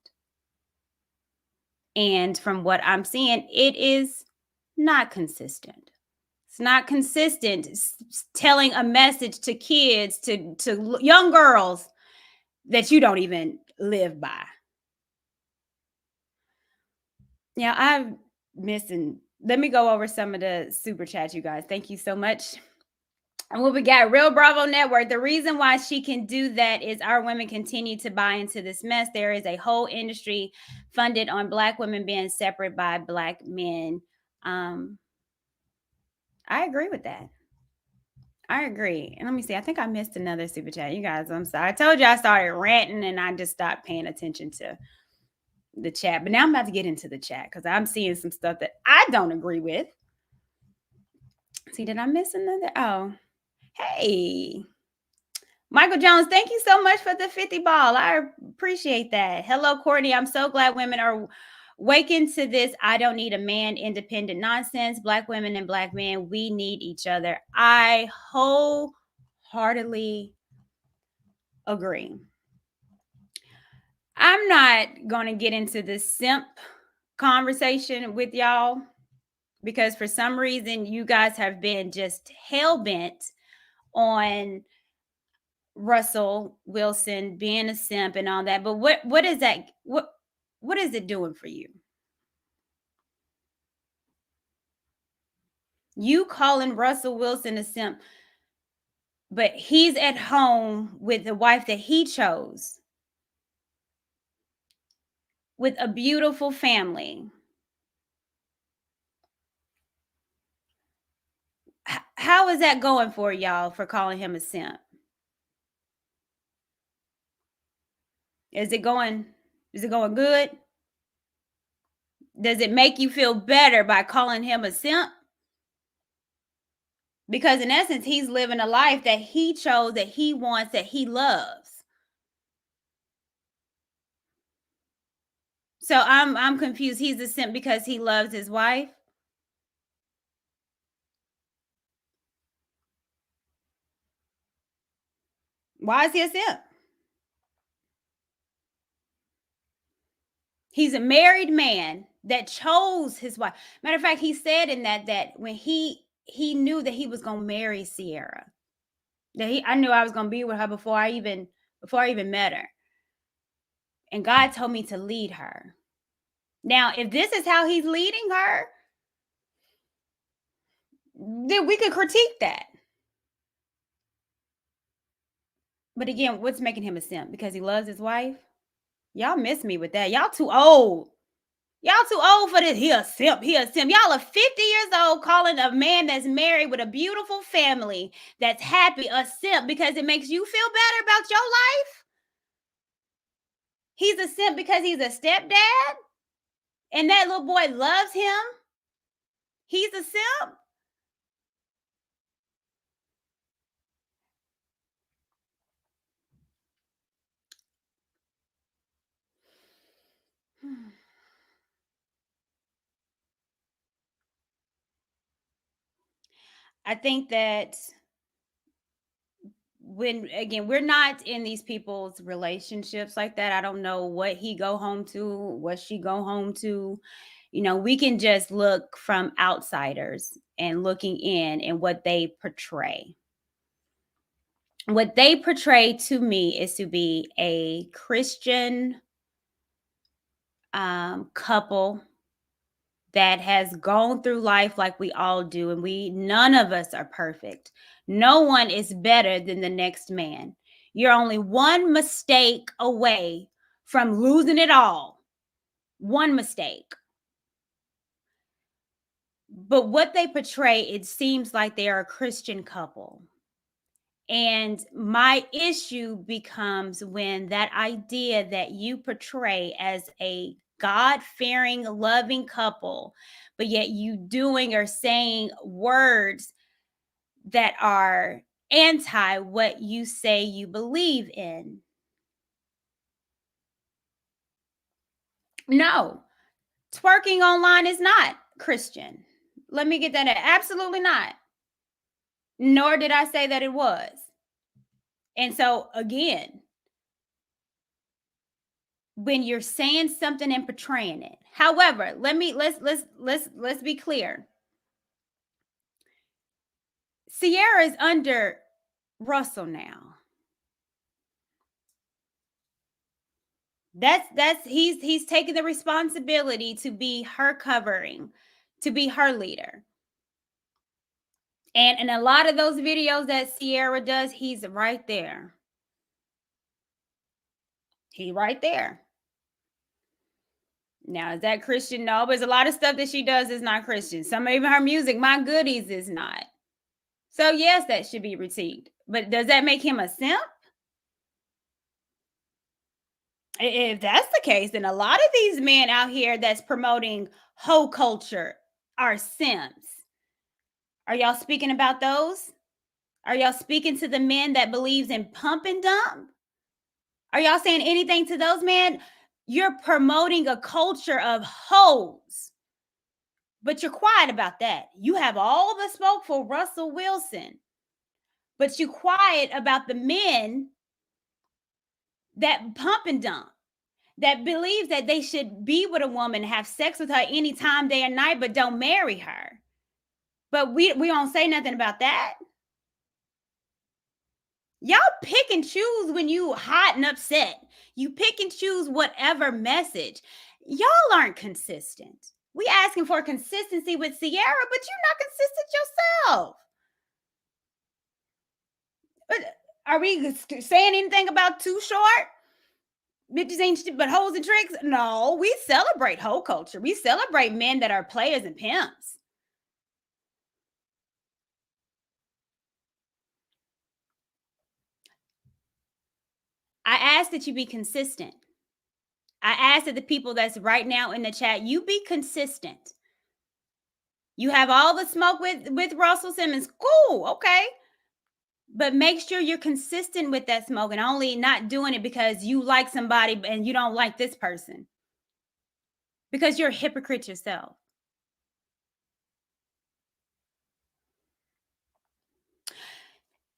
And from what I'm seeing, it is not consistent. It's not consistent telling a message to kids, to young girls that you don't even live by. Yeah, I'm missing. Let me go over some of the super chats, you guys. Thank you so much. And what we got, Real Bravo Network. The reason why she can do that is our women continue to buy into this mess. There is a whole industry funded on Black women being separate by Black men. I agree with that. I agree. And let me see. I think I missed another super chat. You guys, I'm sorry. I told you I started ranting and I just stopped paying attention to the chat. But now I'm about to get into the chat because I'm seeing some stuff that I don't agree with. See, did I miss another? Oh, hey. Michael Jones, thank you so much for the 50 ball. I appreciate that. Hello, Courtney. I'm so glad women are waking to this I don't need a man independent nonsense. Black women and Black men, we need each other. I wholeheartedly agree. I'm not going to get into this simp conversation with y'all because for some reason you guys have been just hell-bent on Russell Wilson being a simp and all that. But what is that? What is it doing for you? You calling Russell Wilson a simp, but he's at home with the wife that he chose, with a beautiful family. How is that going for y'all for calling him a simp? Is it going good? Does it make you feel better by calling him a simp? Because in essence, he's living a life that he chose, that he wants, that he loves. So I'm confused. He's a simp because he loves his wife? Why is he a simp? He's a married man that chose his wife. Matter of fact, he said in that when he knew that he was gonna marry Ciara, that I knew I was gonna be with her before I even met her. And God told me to lead her. Now, if this is how he's leading her, then we could critique that. But again, what's making him a simp? Because he loves his wife? Y'all miss me with that. Y'all too old. Y'all too old for this. He a simp. He a simp. Y'all are 50 years old calling a man that's married with a beautiful family that's happy a simp because it makes you feel better about your life? He's a simp because he's a stepdad and that little boy loves him? He's a simp? I think that we're not in these people's relationships like that. I don't know what he go home to, what she go home to. You know, we can just look from outsiders and looking in and what they portray. What they portray to me is to be a Christian couple that has gone through life like we all do, and none of us are perfect. No one is better than the next man. You're only one mistake away from losing it all. One mistake. But what they portray, it seems like they are a Christian couple. And my issue becomes when that idea that you portray as a God-fearing, loving couple, but yet you doing or saying words that are anti what you say you believe in. No, twerking online is not Christian. Let me get that in. Absolutely not. Nor did I say that it was. And so again, when you're saying something and portraying it. However, let's be clear. Ciara is under Russell now. He's taking the responsibility to be her covering, to be her leader. And in a lot of those videos that Ciara does, he's right there. He right there. Now, is that Christian? No, but there's a lot of stuff that she does is not Christian. Some of even her music, My Goodies, is not. So yes, that should be received. But does that make him a simp? If that's the case, then a lot of these men out here that's promoting hoe culture are simps. Are y'all speaking about those? Are y'all speaking to the men that believes in pump and dump? Are y'all saying anything to those men? You're promoting a culture of hoes, but you're quiet about that. You have all the smoke for Russell Wilson, but you're quiet about the men that pump and dump, that believes that they should be with a woman, have sex with her anytime, day or night, but don't marry her. But we don't say nothing about that. Y'all pick and choose when you hot and upset. You pick and choose whatever message. Y'all aren't consistent. We asking for consistency with Ciara, but you're not consistent yourself. But are we saying anything about Too Short? Bitches ain't shit but hoes and tricks? No, we celebrate hoe culture. We celebrate men that are players and pimps. I ask that you be consistent. I ask that the people that's right now in the chat, you be consistent. You have all the smoke with Russell Simmons. Cool, okay. But make sure you're consistent with that smoke and only not doing it because you like somebody and you don't like this person. Because you're a hypocrite yourself.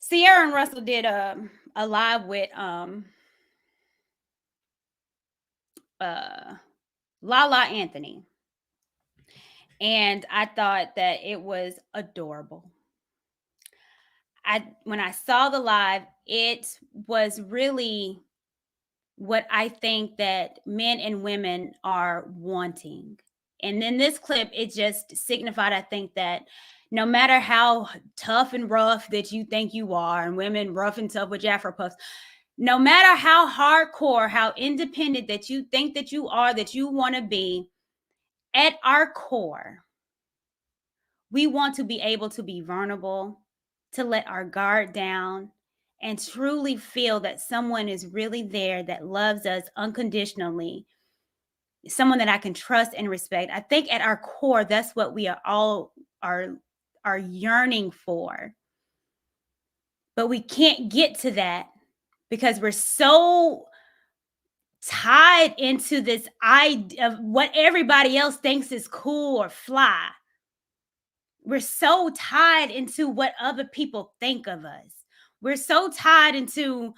Ciara and Russell did a live with Lala Anthony. And I thought that it was adorable. When I saw the live, it was really what I think that men and women are wanting. And in this clip, it just signified, I think, that no matter how tough and rough that you think you are, and women rough and tough with Afro puffs, no matter how hardcore, how independent that you think that you are, that you want to be, at our core, we want to be able to be vulnerable, to let our guard down, and truly feel that someone is really there that loves us unconditionally, someone that I can trust and respect. I think at our core, that's what we are yearning for. But we can't get to that because we're so tied into this idea of what everybody else thinks is cool or fly. We're so tied into what other people think of us. We're so tied into,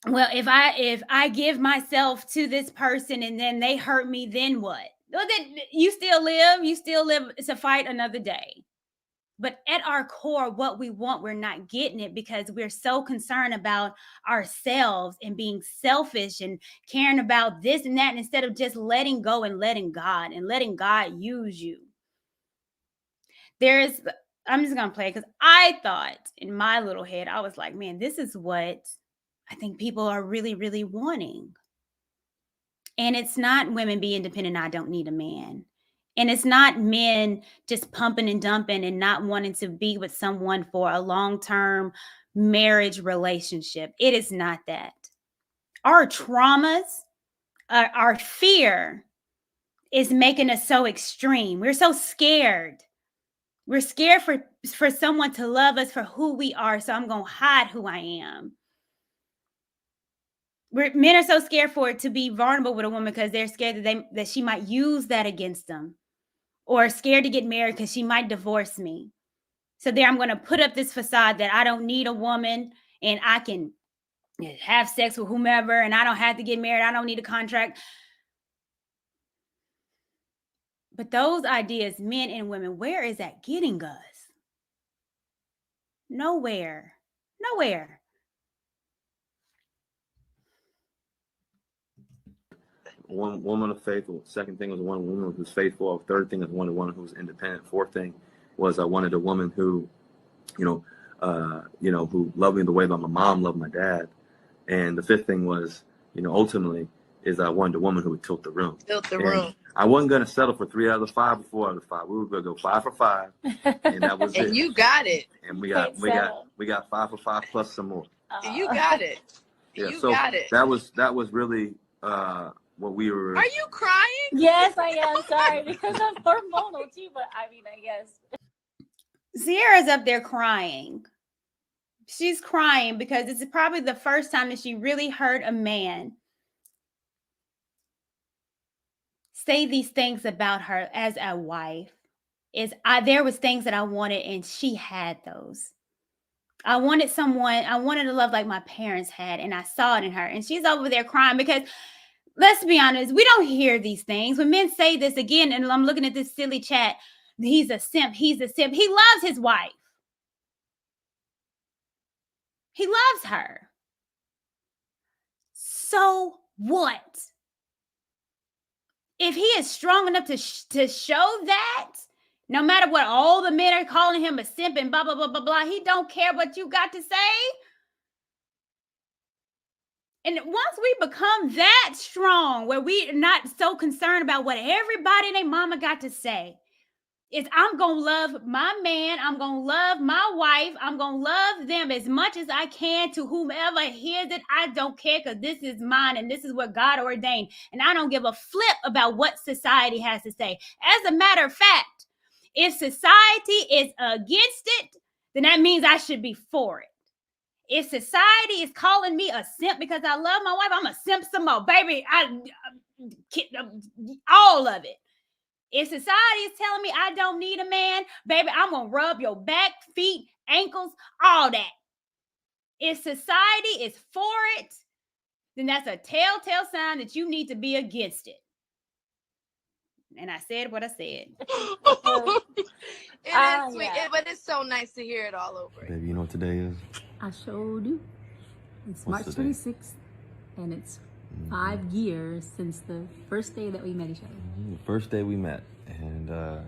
well, if I give myself to this person and then they hurt me, then what? Well, then you still live to fight another day. But at our core, what we want, we're not getting it because we're so concerned about ourselves and being selfish and caring about this and that instead of just letting go and letting God use you. I'm just going to play it because I thought in my little head, I was like, man, this is what I think people are really, really wanting. And it's not women be independent. I don't need a man. And it's not men just pumping and dumping and not wanting to be with someone for a long-term marriage relationship. It is not that. Our traumas, our fear is making us so extreme. We're so scared. We're scared for someone to love us for who we are. So I'm going to hide who I am. Men are so scared for it to be vulnerable with a woman because they're scared that she might use that against them. or scared to get married because she might divorce me. So there I'm going to put up this facade that I don't need a woman and I can have sex with whomever and I don't have to get married. I don't need a contract. But those ideas, men and women, where is that getting us? Nowhere. Nowhere. One woman of faith. Second thing was one woman who's faithful. Third thing is one woman who's independent. Fourth thing was I wanted a woman who, who loved me the way that my mom loved my dad. And the fifth thing was, ultimately, is I wanted a woman who would tilt the room. I wasn't going to settle for 3 out of the 5 or 4 out of the 5. We were going to go 5 for 5, and that was it. And you got it. And we got 5 for 5 plus some more. You got it. Yeah, you so got it. that was really what we were. Are you crying? Yes, I am. Sorry, because I'm hormonal too, but I mean, I guess. Ciara's up there crying. She's crying because it's probably the first time that she really heard a man say these things about her as a wife. There was things that I wanted and she had those. I wanted a love like my parents had, and I saw it in her. And she's over there crying because, let's be honest, we don't hear these things. When men say this again, and I'm looking at this silly chat, he's a simp, he's a simp. He loves his wife. He loves her. So what? If he is strong enough to show that, no matter what all the men are calling him a simp and blah, blah, blah, blah, blah, he don't care what you got to say. And once we become that strong, where we're not so concerned about what everybody and their mama got to say, I'm going to love my man. I'm going to love my wife. I'm going to love them as much as I can to whomever hears it. I don't care because this is mine and this is what God ordained. And I don't give a flip about what society has to say. As a matter of fact, if society is against it, then that means I should be for it. If society is calling me a simp because I love my wife, I'm a simp some more. Baby, all of it. If society is telling me I don't need a man, baby, I'm going to rub your back, feet, ankles, all that. If society is for it, then that's a telltale sign that you need to be against it. And I said what I said. It is sweet, but it's so nice to hear it all over. Baby, you know what today is? I sure do. It's March 26th, and it's 5 years since the first day that we met each other. The first day we met, and that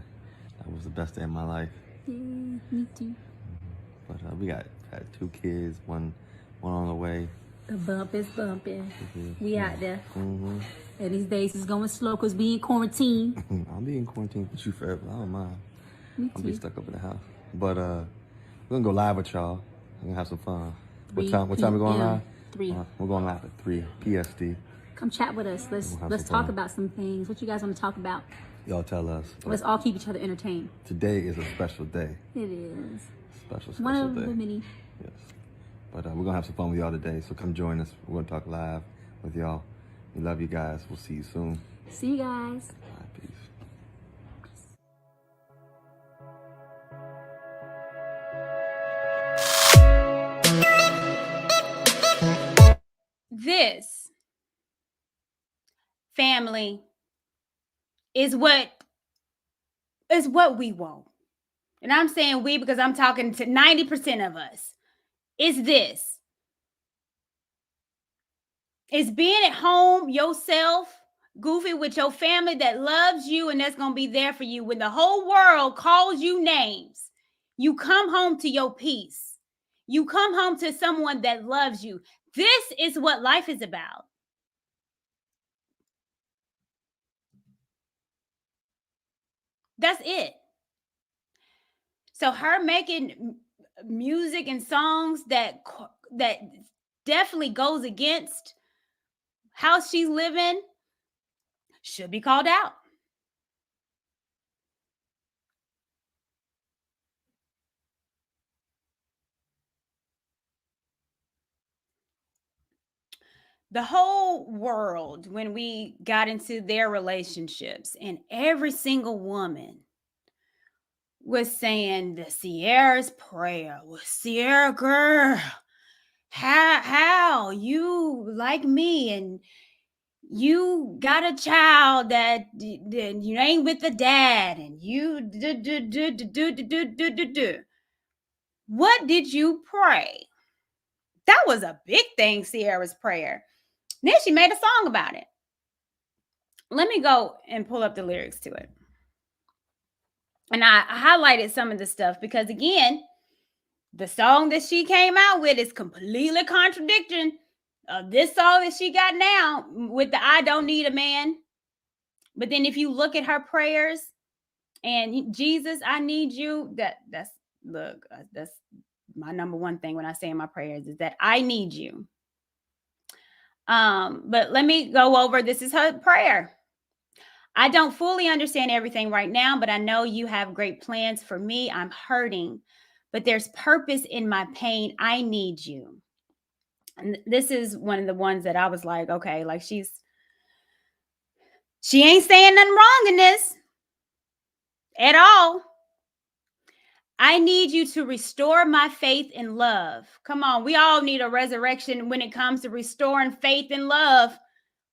was the best day of my life. Yeah, me too. But we got 2 kids, one on the way. The bump is bumping. We out there. Mm-hmm. And these days it's going slow because we in quarantine. I'll be in quarantine with you forever. I don't mind. I'll be stuck up in the house. But we're going to go live with y'all. We're going to have some fun. What time we going live? 3. We're going live at 3 PST. Come chat with us. Let's talk about some things. What you guys want to talk about? Y'all tell us. Let's all keep each other entertained. Today is a special day. It is. Special One of day. the many. Yes. But we're going to have some fun with y'all today. So come join us. We're going to talk live with y'all. We love you guys. We'll see you soon. See you guys. All right, peace. This family is what we want. And I'm saying we because I'm talking to 90% of us. It's this. It's being at home yourself, goofy with your family that loves you and that's going to be there for you. When the whole world calls you names, you come home to your peace. You come home to someone that loves you. This is what life is about. That's it. So her making music and songs that definitely goes against how she's living should be called out. The whole world, when we got into their relationships, and every single woman was saying the Ciara's prayer was Ciara girl. How you like me and you got a child that you ain't with the dad and you do. What did you pray? That was a big thing, Ciara's prayer. Then she made a song about it. Let me go and pull up the lyrics to it. And I highlighted some of the stuff because, again, the song that she came out with is completely contradicting this song that she got now with the I Don't Need a Man. But then if you look at her prayers and Jesus, I need you, that's my number one thing when I say in my prayers is that I need you. But let me go over, this is her prayer. I don't fully understand everything right now, but I know you have great plans for me. I'm hurting, but there's purpose in my pain. I need you. And this is one of the ones that I was like, okay, like she ain't saying nothing wrong in this at all. I need you to restore my faith and love. Come on, we all need a resurrection when it comes to restoring faith and love.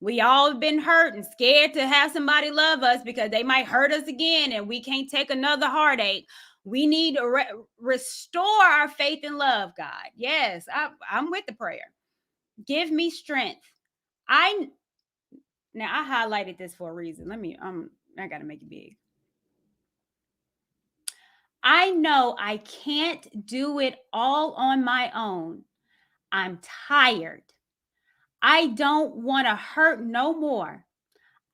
We all have been hurt and scared to have somebody love us because they might hurt us again and we can't take another heartache. We need to restore our faith and love, God. Yes, I'm with the prayer. Give me strength. Now I highlighted this for a reason. I got to make it big. I know I can't do it all on my own. I'm tired. I don't want to hurt no more.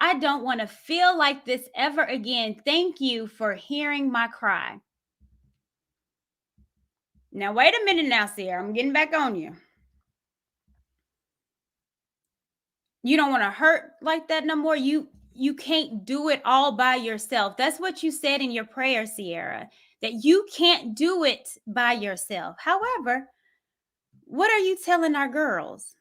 I don't want to feel like this ever again. Thank you for hearing my cry. Now, wait a minute now, Ciara. I'm getting back on you. You don't want to hurt like that no more. You can't do it all by yourself. That's what you said in your prayer, Ciara, that you can't do it by yourself. However, what are you telling our girls?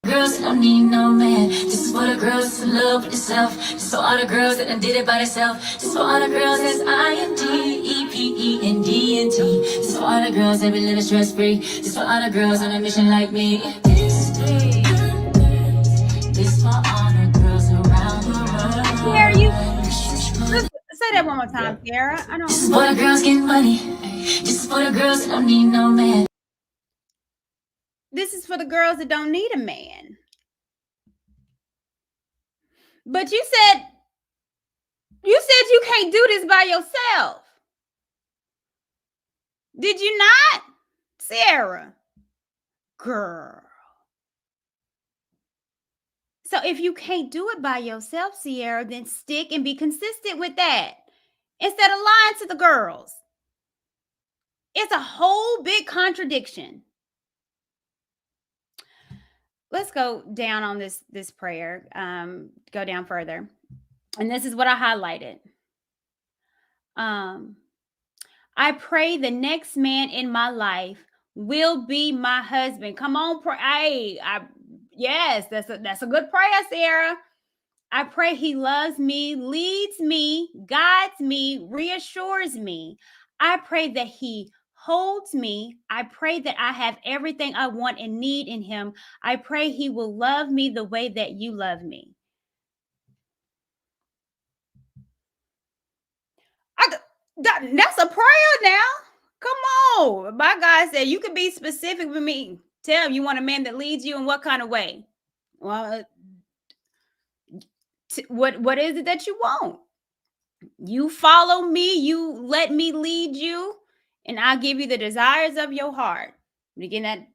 Girls that don't need no man. This is for the girls that's in love with themselves. This is for all the girls that done did it by themselves. This is for all the girls that's INDEPENDENT. This is for all the girls that be living stress free. This is for all the girls on a mission like me. This for all the girls around the world. Ciara, say that one more time, Ciara. This is for the girls getting money. This is for the girls that don't need no man. This is for the girls that don't need a man. But you said you can't do this by yourself. Did you not, Ciara? Girl. So if you can't do it by yourself, Ciara, then stick and be consistent with that instead of lying to the girls. It's a whole big contradiction. Let's go down on this prayer. Go down further. And this is what I highlighted. I pray the next man in my life will be my husband. Come on, pray. Yes, that's a good prayer, Ciara. I pray he loves me, leads me, guides me, reassures me. I pray that he holds me. I pray that I have everything I want and need in him. I pray he will love me the way that you love me. That's a prayer now. Come on. My God said you can be specific with me. Tell him you want a man that leads you in what kind of way? Well, what is it that you want? You follow me, you let me lead you, and I'll give you the desires of your heart. Again, that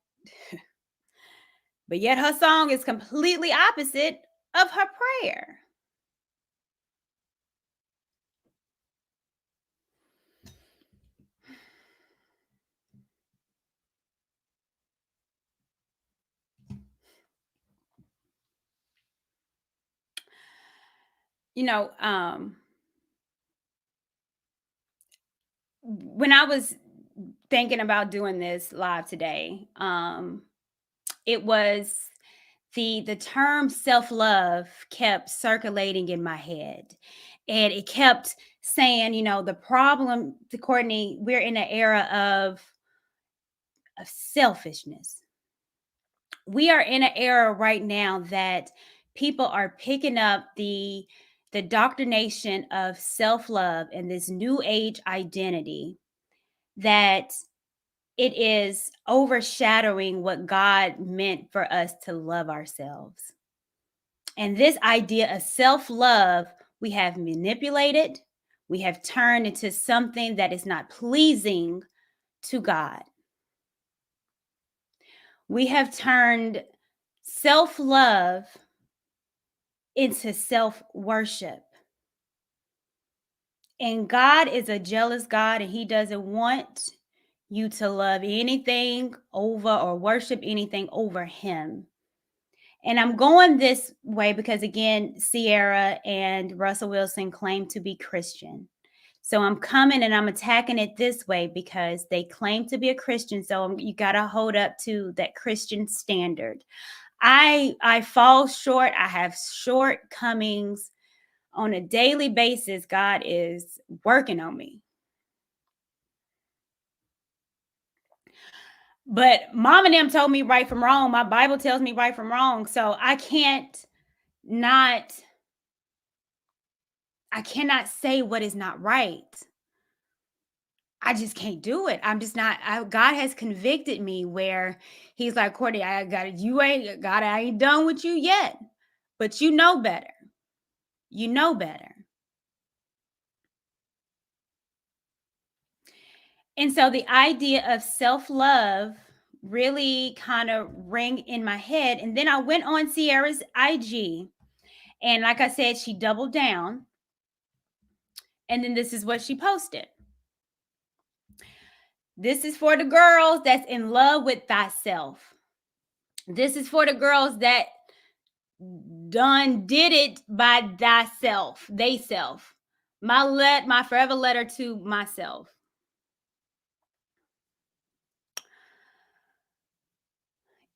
but yet her song is completely opposite of her prayer. You know, when I was thinking about doing this live today, it was the term self-love kept circulating in my head, and it kept saying, the problem, to Courtney, we're in an era of selfishness. We are in an era right now that people are picking up the doctrination of self-love and this new age identity, that it is overshadowing what God meant for us to love ourselves. And this idea of self-love, we have manipulated, we have turned into something that is not pleasing to God. We have turned self-love into self-worship. And God is a jealous God, and he doesn't want you to love anything over or worship anything over him. And I'm going this way because, again, Ciara and Russell Wilson claim to be Christian. So I'm coming and I'm attacking it this way because they claim to be a Christian. So you got to hold up to that Christian standard. I fall short. I have shortcomings on a daily basis. God is working on me. But mom and them told me right from wrong. My Bible tells me right from wrong. So I cannot say what is not right. I just can't do it. I'm just not. God has convicted me where he's like, Courtney, I ain't done with you yet, but you know better. You know better. And so the idea of self-love really kind of rang in my head. And then I went on Ciara's IG, and like I said, she doubled down. And then this is what she posted. This is for the girls that's in love with thyself. This is for the girls that done did it by thyself, they self. My forever letter to myself.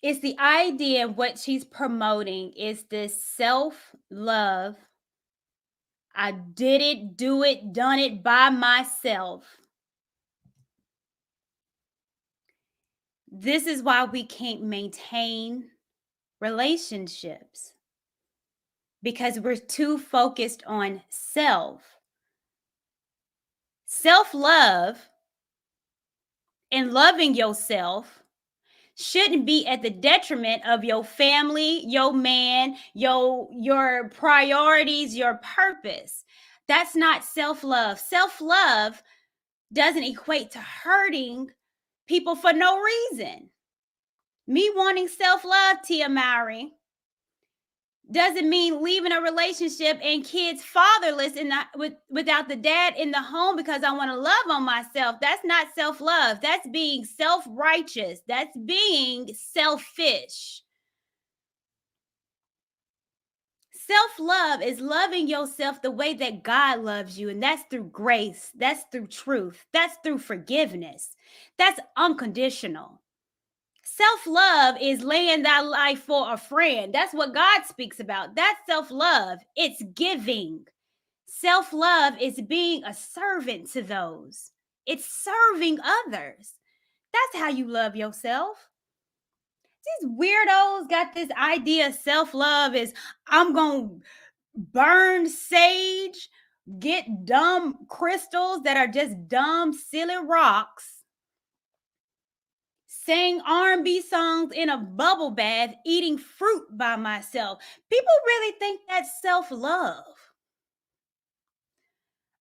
It's the idea of what she's promoting is this self-love. I did it, done it by myself. This is why we can't maintain relationships, because we're too focused on self. Self-love and loving yourself shouldn't be at the detriment of your family, your man, your priorities, your purpose. That's not self-love. Self-love doesn't equate to hurting people for no reason. Me wanting self-love, Tia Mowry, doesn't mean leaving a relationship and kids fatherless without the dad in the home because I want to love on myself. That's not self-love. That's being self-righteous. That's being selfish. Self-love is loving yourself the way that God loves you, and that's through grace. That's through truth. That's through forgiveness. That's unconditional. Self-love is laying thy life for a friend. That's what God speaks about. That's self-love. It's giving. Self-love is being a servant to those. It's serving others. That's how you love yourself. These weirdos got this idea of self-love is I'm going to burn sage, get dumb crystals that are just dumb, silly rocks, sing R&B songs in a bubble bath, eating fruit by myself. People really think that's self-love.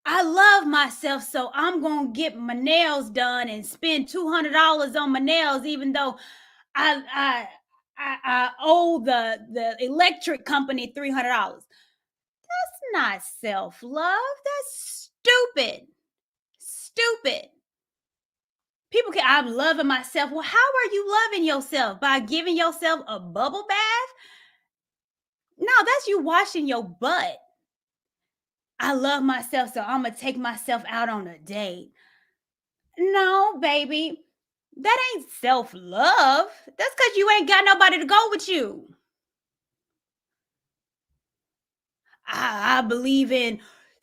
I love myself, so I'm going to get my nails done and spend $200 on my nails, even though I owe the electric company $300. That's not self-love. That's stupid. Stupid. People I'm loving myself. Well, how are you loving yourself? By giving yourself a bubble bath? No, that's you washing your butt. I love myself, so I'm going to take myself out on a date. No, baby. That ain't self-love. That's because you ain't got nobody to go with you. I believe in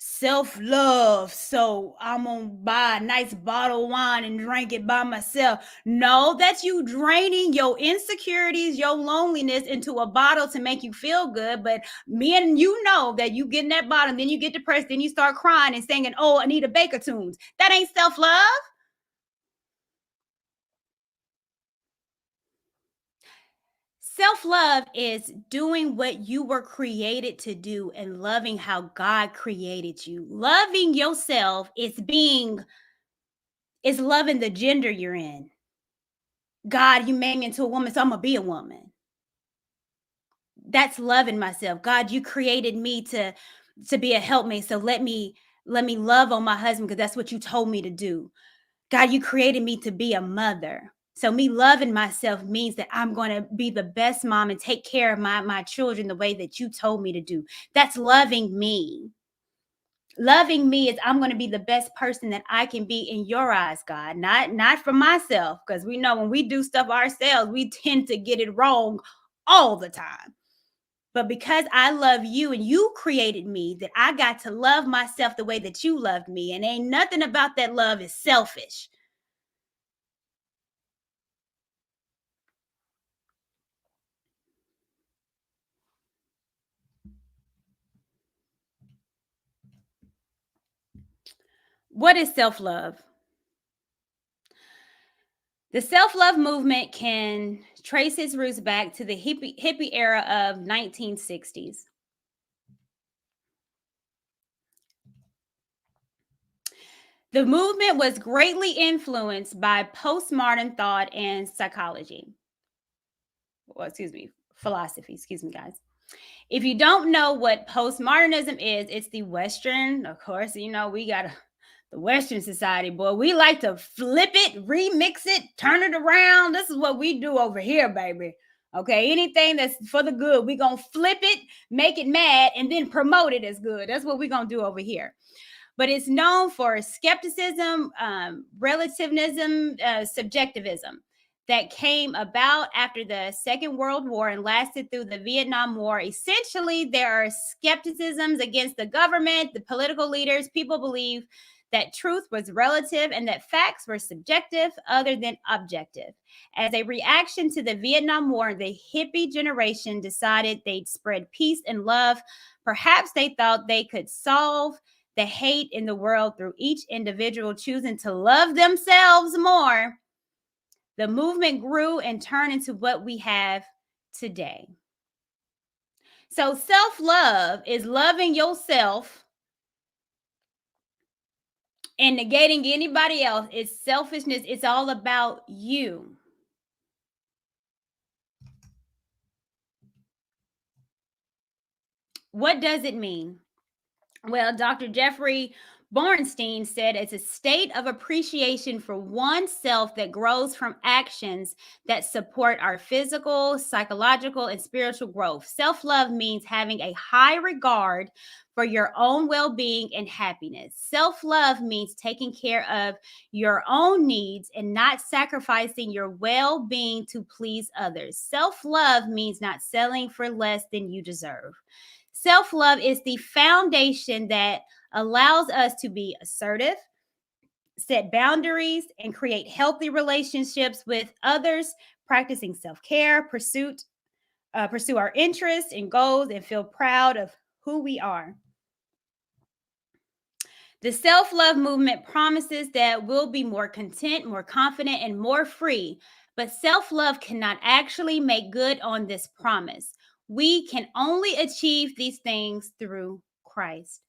self-love, so I'm gonna buy a nice bottle of wine and drink it by myself. No, that's you draining your insecurities, your loneliness into a bottle to make you feel good. But me and you know that you get in that bottle, then you get depressed, then you start crying and singing, oh, Anita Baker tunes. That ain't self-love. Self-love is doing what you were created to do and loving how God created you. Loving yourself is loving the gender you're in. God, you made me into a woman, so I'm gonna be a woman. That's loving myself. God, you created me to be a helpmate, so let me love on my husband because that's what you told me to do. God, you created me to be a mother. So me loving myself means that I'm going to be the best mom and take care of my children the way that you told me to do. That's loving me. Loving me is I'm going to be the best person that I can be in your eyes, God, not for myself, because we know when we do stuff ourselves, we tend to get it wrong all the time. But because I love you and you created me, that I got to love myself the way that you loved me. And ain't nothing about that love is selfish. What is self-love? The self-love movement can trace its roots back to the hippie era of 1960s. The movement was greatly influenced by postmodern thought and psychology. Well, philosophy, guys. If you don't know what postmodernism is, it's the Western, of course, we got the Western society, boy. We like to flip it, remix it, turn it around. This is what we do over here, baby. Okay, anything that's for the good, we're going to flip it, make it mad, and then promote it as good. That's what we're going to do over here. But it's known for skepticism, relativism, subjectivism that came about after the Second World War and lasted through the Vietnam War. Essentially, there are skepticisms against the government, the political leaders. People believe that truth was relative and that facts were subjective other than objective. As a reaction to the Vietnam War, the hippie generation decided they'd spread peace and love. Perhaps they thought they could solve the hate in the world through each individual choosing to love themselves more. The movement grew and turned into what we have today. So self-love is loving yourself and negating anybody else. It's selfishness. It's all about you. What does it mean? Well, Dr. Jeffrey Bornstein said it's a state of appreciation for oneself that grows from actions that support our physical, psychological, and spiritual growth. Self-love means having a high regard for your own well-being and happiness. Self-love means taking care of your own needs and not sacrificing your well-being to please others. Self-love means not settling for less than you deserve. Self-love is the foundation that allows us to be assertive, set boundaries, and create healthy relationships with others, practicing self-care, pursue our interests and goals, and feel proud of who we are. The self-love movement promises that we'll be more content, more confident, and more free, but self-love cannot actually make good on this promise. We can only achieve these things through Christ.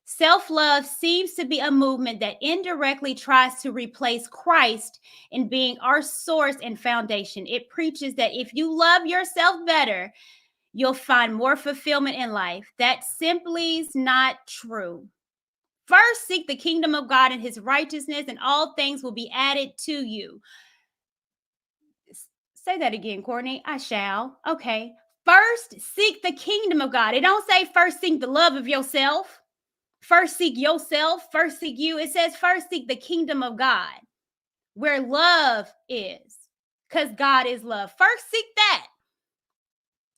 Self-love seems to be a movement that indirectly tries to replace Christ in being our source and foundation. It preaches that if you love yourself better, you'll find more fulfillment in life. That simply is not true. First, seek the kingdom of God and his righteousness, and all things will be added to you. Say that again, Courtney. I shall. Okay. First, seek the kingdom of God. It don't say first seek the love of yourself. First seek yourself. First seek you. It says first seek the kingdom of God, where love is, because God is love. First seek that.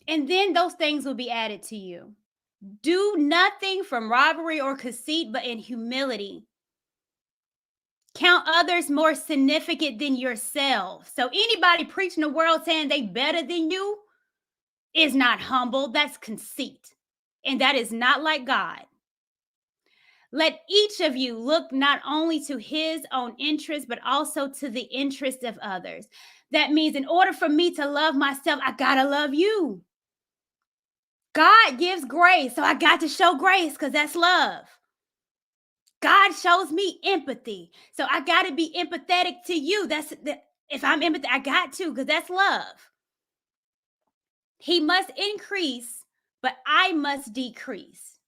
And then those things will be added to you. Do nothing from robbery or conceit, but in humility. Count others more significant than yourself. So anybody preaching the world saying they better than you is not humble. That's conceit. And that is not like God. Let each of you look not only to his own interest, but also to the interest of others. That means in order for me to love myself, I gotta love you. God gives grace, so I got to show grace because that's love. God shows me empathy, so I got to be empathetic to you. If I'm empathetic, I got to, because that's love. He must increase, but I must decrease.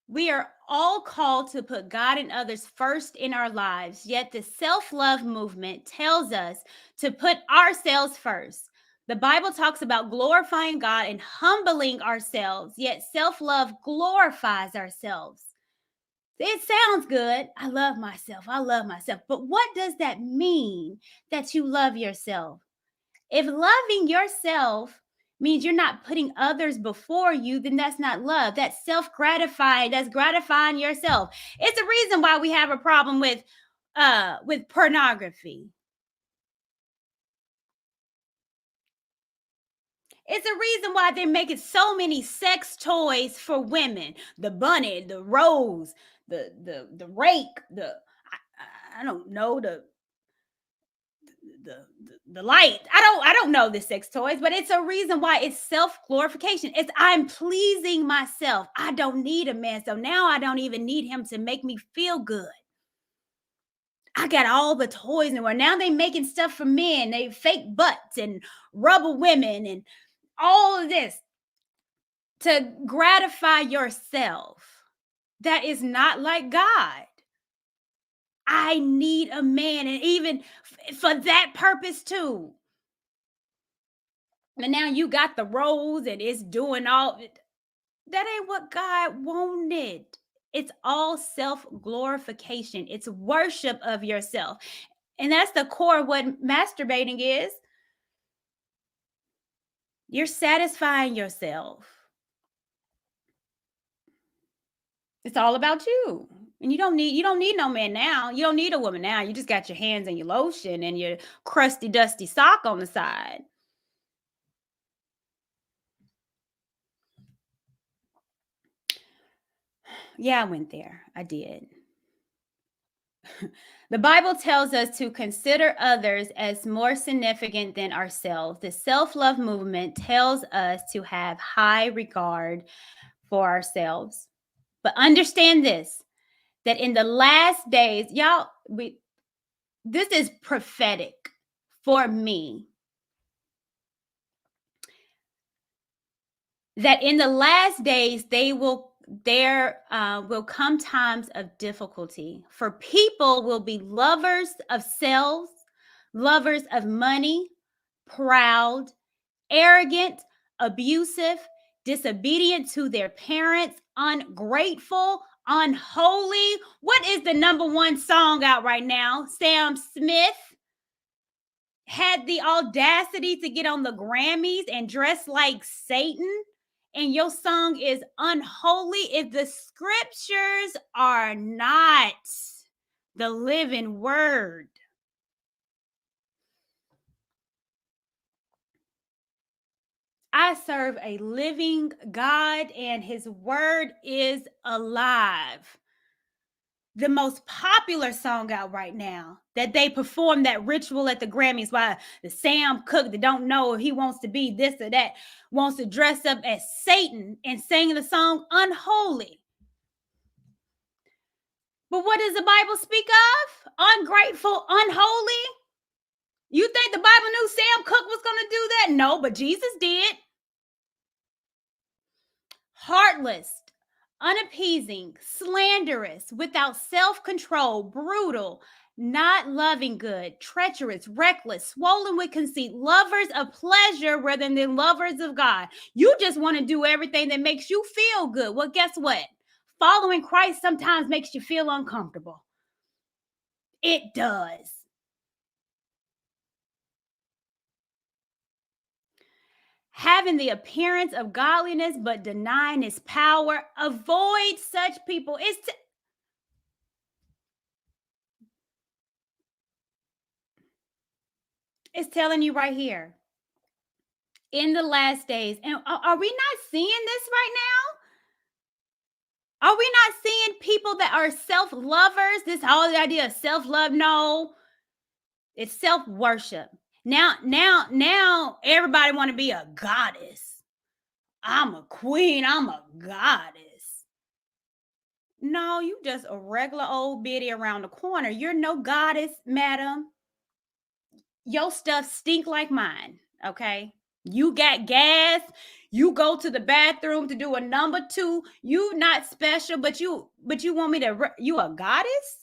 We are all called to put God and others first in our lives, yet the self-love movement tells us to put ourselves first. The Bible talks about glorifying God and humbling ourselves, yet self-love glorifies ourselves. It sounds good. I love myself. I love myself. But what does that mean that you love yourself? If loving yourself means you're not putting others before you, then that's not love. That's self-gratifying. That's gratifying yourself. It's a reason why we have a problem with pornography. It's a reason why they're making so many sex toys for women. The bunny, the rose, the rake, I don't know, the light. I don't know the sex toys, but it's a reason why it's self-glorification. It's I'm pleasing myself. I don't need a man. So now I don't even need him to make me feel good. I got all the toys in the world. Now they making stuff for men. They fake butts and rubber women and all of this to gratify yourself. That is not like God. I need a man, and even for that purpose too. And now you got the rose and it's doing all that ain't what God wanted. It's all self-glorification. It's worship of yourself. And that's the core of what masturbating is. You're satisfying yourself. It's all about you. And you don't need no man now. You don't need a woman now. You just got your hands and your lotion and your crusty, dusty sock on the side. Yeah, I went there. I did. The Bible tells us to consider others as more significant than ourselves. The self-love movement tells us to have high regard for ourselves. But understand this, that in the last days, y'all, this is prophetic for me. That in the last days, there will come times of difficulty. For people will be lovers of selves, lovers of money, proud, arrogant, abusive, disobedient to their parents, ungrateful, unholy. What is the number one song out right now? Sam Smith had the audacity to get on the Grammys and dress like Satan, and your song is unholy if the scriptures are not the living word. I serve a living God, and his word is alive. The most popular song out right now that they perform that ritual at the Grammys, why the Sam Cooke that don't know if he wants to be this or that wants to dress up as Satan and sing the song Unholy. But what does the Bible speak of? Ungrateful, unholy. You think the Bible knew Sam Cooke was going to do that? No, but Jesus did. Heartless, unappeasing, slanderous, without self-control, brutal, not loving good, treacherous, reckless, swollen with conceit, lovers of pleasure rather than lovers of God. You just want to do everything that makes you feel good. Well, guess what? Following Christ sometimes makes you feel uncomfortable. It does. having the appearance of godliness but denying its power. Avoid such people. It's telling you right here. In the last days. And are we not seeing this right now? Are we not seeing people that are self-lovers? This whole idea of self-love? No, it's self-worship. Now everybody want to be a goddess. I'm a queen. I'm a goddess. No, you just a regular old biddy around the corner. You're no goddess, madam. Your stuff stink like mine, okay? You got gas. You go to the bathroom to do a number 2. You not special, but you want me to, you a goddess?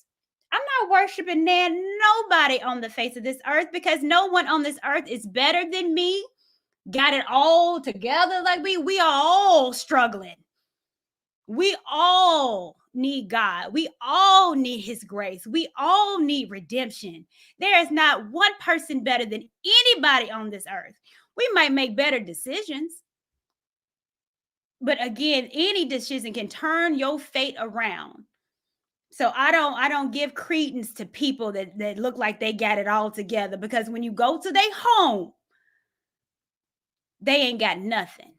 I'm not worshiping nobody on the face of this earth, because no one on this earth is better than me. Got it all together like we are all struggling. We all need God. We all need his grace. We all need redemption. There is not one person better than anybody on this earth. We might make better decisions, but again, any decision can turn your fate around. So I don't give credence to people that look like they got it all together, because when you go to their home, they ain't got nothing.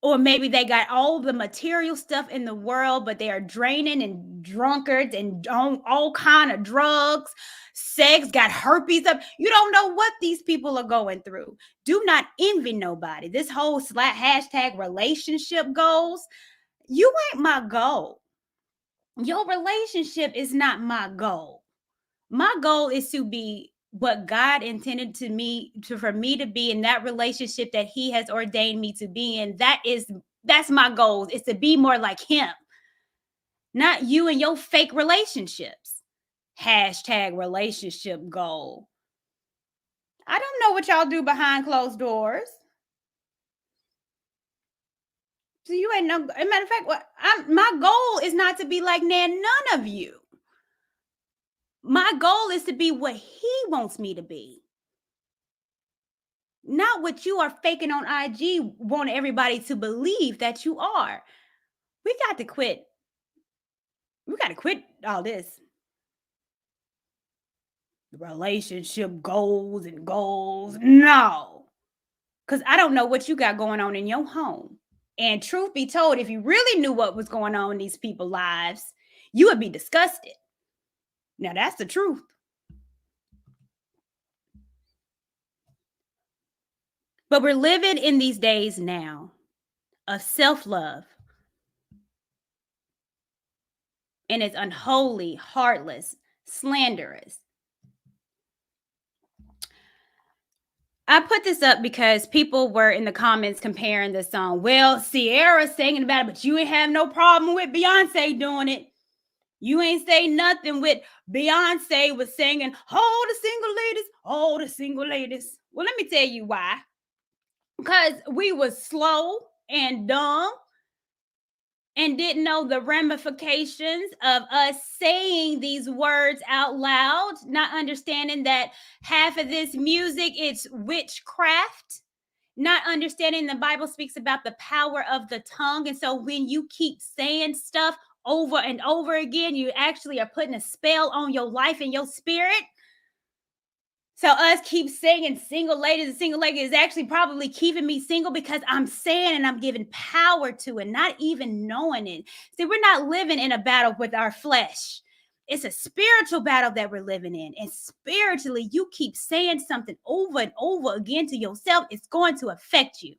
Or maybe they got all the material stuff in the world, but they are draining and drunkards and on all kind of drugs, sex, got herpes up. You don't know what these people are going through. Do not envy nobody. This whole hashtag relationship goals, you ain't my goal. Your relationship is not my goal. My goal is to be what God intended for me to be in that relationship that he has ordained me to be in. That's my goal, is to be more like him. Not you and your fake relationships. Hashtag relationship goal. I don't know what y'all do behind closed doors. So you ain't no, as a matter of fact, my goal is not to be like none of you. My goal is to be what he wants me to be. Not what you are faking on IG, want everybody to believe that you are. We got to quit. We got to quit all this relationship goals and goals. No, because I don't know what you got going on in your home. And truth be told, if you really knew what was going on in these people's lives, you would be disgusted. Now, that's the truth. But we're living in these days now of self-love. And it's unholy, heartless, slanderous. I put this up because people were in the comments comparing the song. Well, Ciara singing about it, but you ain't have no problem with Beyonce doing it. You ain't say nothing with Beyonce was singing, all the single ladies, all the single ladies. Well, let me tell you why. Because we was slow and dumb and didn't know the ramifications of us saying these words out loud, not understanding that half of this music, it's witchcraft, not understanding the Bible speaks about the power of the tongue. And so when you keep saying stuff over and over again, you actually are putting a spell on your life and your spirit. So us keep saying single ladies and single ladies is actually probably keeping me single, because I'm saying and I'm giving power to it, not even knowing it. See, we're not living in a battle with our flesh. It's a spiritual battle that we're living in. And spiritually, you keep saying something over and over again to yourself, it's going to affect you.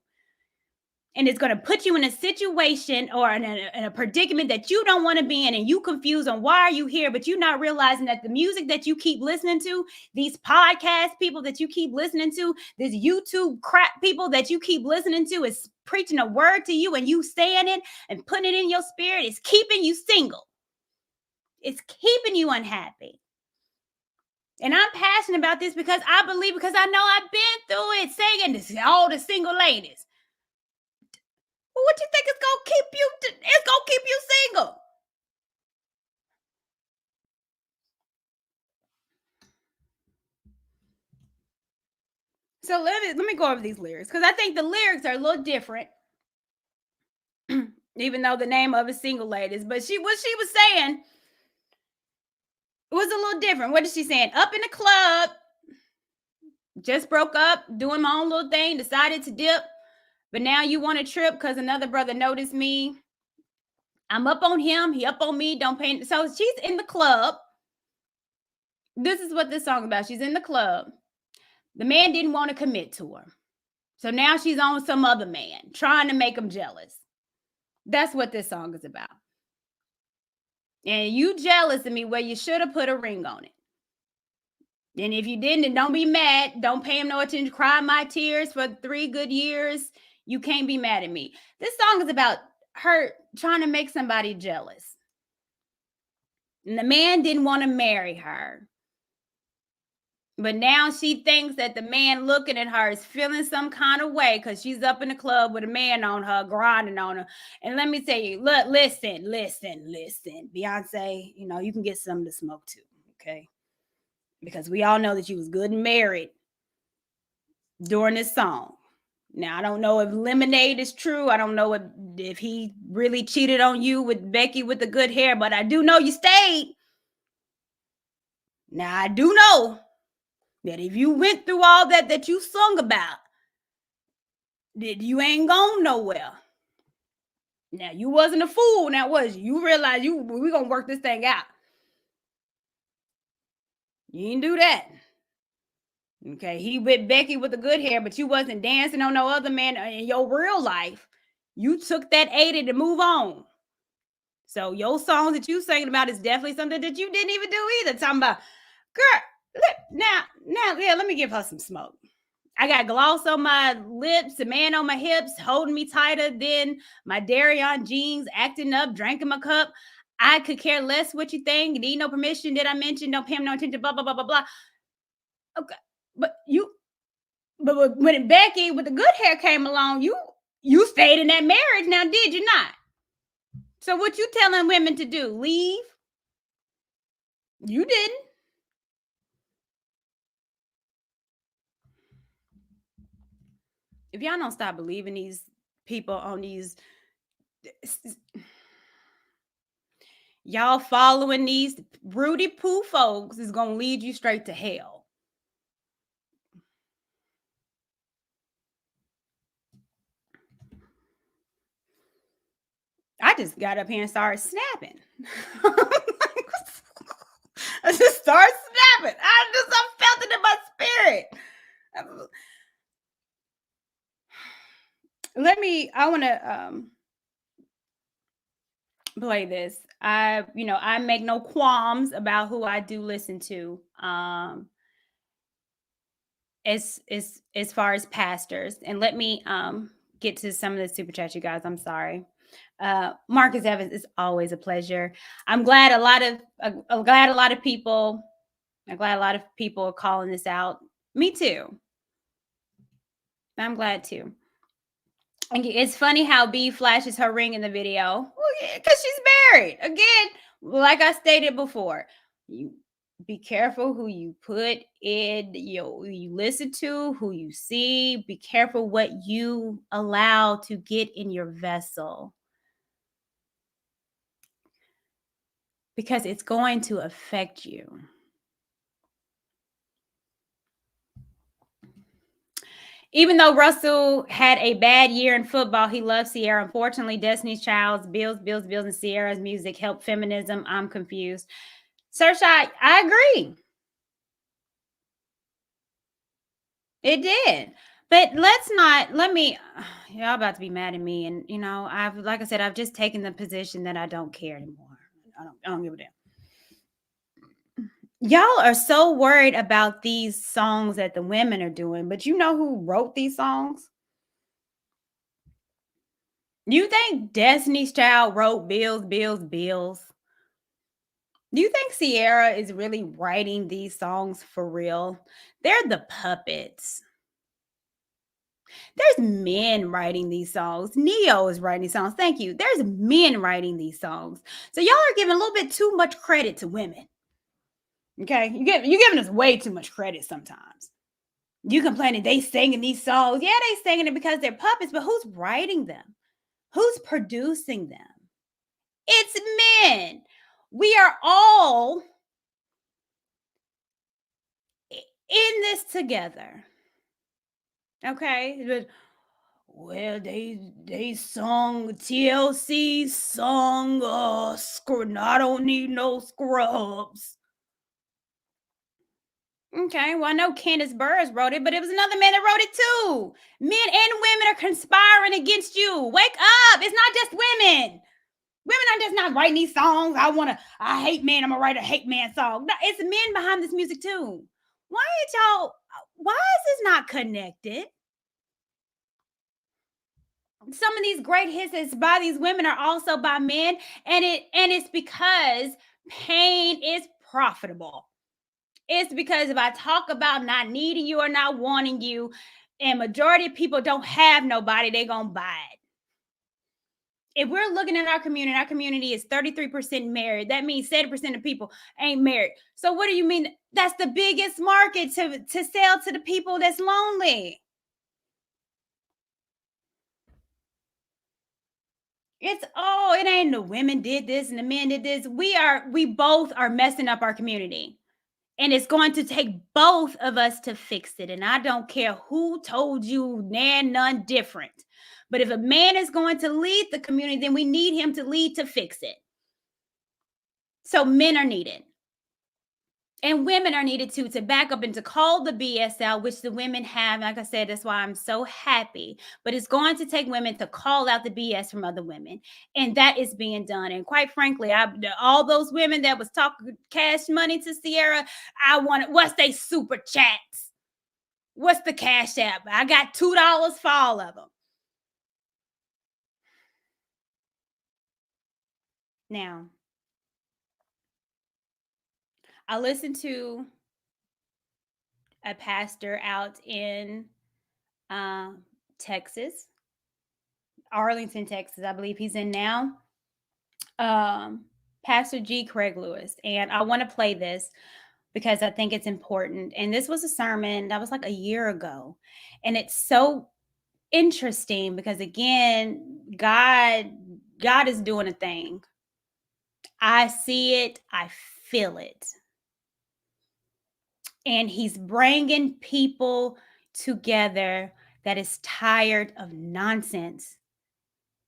And it's going to put you in a situation or in a predicament that you don't want to be in, and you confused on why are you here, but you're not realizing that the music that you keep listening to, these podcast people that you keep listening to, this YouTube crap people that you keep listening to is preaching a word to you, and you saying it and putting it in your spirit. It's keeping you single. It's keeping you unhappy. And I'm passionate about this because I believe, because I know I've been through it, singing this, all the single ladies. Well, what you think is gonna keep you? It's gonna keep you single. So let me go over these lyrics because I think the lyrics are a little different, even though the name of a single ladies. But what she was saying was a little different. What is she saying? Up in the club, just broke up, doing my own little thing, decided to dip, but now you want a trip because another brother noticed me. I'm up on him, he up on me, don't pay. So she's in the club. This is what this song is about. She's in the club. The man didn't want to commit to her. So now she's on some other man, trying to make him jealous. That's what this song is about. And you jealous of me where you should have put a ring on it. And if you didn't, then don't be mad. Don't pay him no attention. Cry my tears for 3 good years. You can't be mad at me. This song is about her trying to make somebody jealous. And the man didn't want to marry her. But now she thinks that the man looking at her is feeling some kind of way because she's up in the club with a man on her, grinding on her. And let me tell you, look, listen. Beyonce, you can get some to smoke too, okay? Because we all know that you was good and married during this song. Now, I don't know if Lemonade is true. I don't know if he really cheated on you with Becky with the good hair, but I do know you stayed. Now, I do know that if you went through all that you sung about, that you ain't gone nowhere. Now, you wasn't a fool, now was you? You realize we gonna work this thing out. You didn't do that. Okay, he with Becky with the good hair, but you wasn't dancing on no other man in your real life. You took that 80 to move on. So your songs that you singing about is definitely something that you didn't even do either. Talking about, girl, yeah, let me give her some smoke. I got gloss on my lips, a man on my hips, holding me tighter than my Darion jeans, acting up, drinking my cup. I could care less what you think. Need no permission. Did I mention? Don't pay him no attention. Blah blah blah blah blah. Okay, but when Becky with the good hair came along, you stayed in that marriage. Now, did you not? So what you telling women to do? Leave? You didn't. If y'all don't stop believing these people on these, y'all following these Rudy Poo folks is going to lead you straight to hell. I just got up here and started snapping. I just started snapping. I felt it in my spirit. I want to play this. I make no qualms about who I do listen to. As far as pastors, and let me get to some of the super chats, you guys. I'm sorry. Marcus Evans, is always a pleasure. I'm glad a lot of people are calling this out. Me too. I'm glad too. And it's funny how B flashes her ring in the video. Well, yeah, because she's married. Again, like I stated before, you be careful who you put in, you listen to, who you see. Be careful what you allow to get in your vessel. Because it's going to affect you. Even though Russell had a bad year in football, he loves Ciara. Unfortunately, Destiny's Child's Bills, and Ciara's music help feminism. I'm confused. Sir Shai, I agree. It did. But y'all about to be mad at me. And, I've just taken the position that I don't care anymore. I don't give a damn. Y'all are so worried about these songs that the women are doing, but you know who wrote these songs? You think Destiny's Child wrote Bills? Do you think Ciara is really writing these songs for real? They're the puppets. There's men writing these songs. Neo is writing these songs. Thank you. There's men writing these songs. So y'all are giving a little bit too much credit to women. Okay, you're giving us way too much credit sometimes. You complaining they singing these songs. Yeah, they singing it because they're puppets, but who's writing them? Who's producing them? It's men. We are all in this together. Okay? But, well, they sung TLC song I don't need no scrubs. Okay, well, I know Candace Burris wrote it, but it was another man that wrote it too. Men and women are conspiring against you. Wake up. It's not just women. Women are just not writing these songs. I hate men. I'm gonna write a hate man song. No, it's men behind this music too. Why is this not connected? Some of these great hits by these women are also by men, and it's because pain is profitable. It's because if I talk about not needing you or not wanting you, and majority of people don't have nobody, they're gonna buy it. If we're looking at our community is 33% married. That means 70% of people ain't married. So what do you mean? That's the biggest market to sell to the people that's lonely. It ain't the women did this and the men did this. We both are messing up our community. And it's going to take both of us to fix it. And I don't care who told you none different. But if a man is going to lead the community, then we need him to lead to fix it. So men are needed. And women are needed too, to back up and to call the BS out, which the women have. Like I said, that's why I'm so happy. But it's going to take women to call out the BS from other women. And that is being done. And quite frankly, all those women that was talking cash money to Ciara, what's they super chats? What's the Cash App? I got $2 for all of them. Now, I listened to a pastor out in Texas, Arlington, Texas. I believe he's in now. Pastor G. Craig Lewis. And I want to play this because I think it's important. And this was a sermon that was like a year ago. And it's so interesting because, again, God is doing a thing. I see it. I feel it. And he's bringing people together that is tired of nonsense,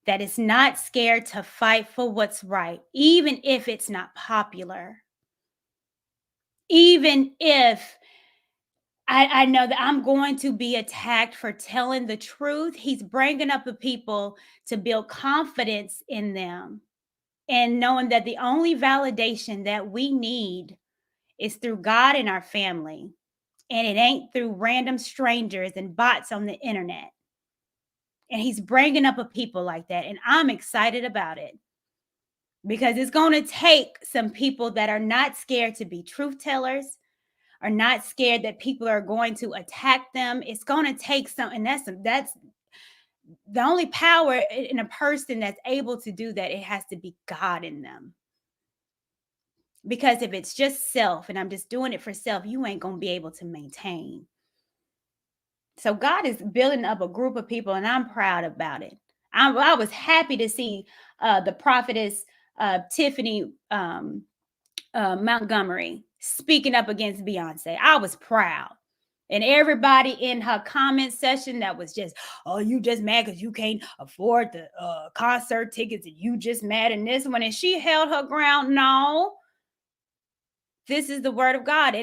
that is not scared to fight for what's right, even if it's not popular. Even if I know that I'm going to be attacked for telling the truth, he's bringing up the people to build confidence in them and knowing that the only validation that we need is through God and our family. And it ain't through random strangers and bots on the internet. And he's bringing up a people like that. And I'm excited about it because it's going to take some people that are not scared to be truth tellers, are not scared that people are going to attack them. It's going to take some, and that's the only power in a person that's able to do that. It has to be God in them. Because if it's just self and I'm just doing it for self, you ain't going to be able to maintain. So God is building up a group of people, and I'm proud about it. I was happy to see the prophetess Tiffany Montgomery speaking up against Beyonce. I was proud. And everybody in her comment section that was just, oh, you just mad because you can't afford the concert tickets and you just mad in this one. And she held her ground. No, this is the word of God.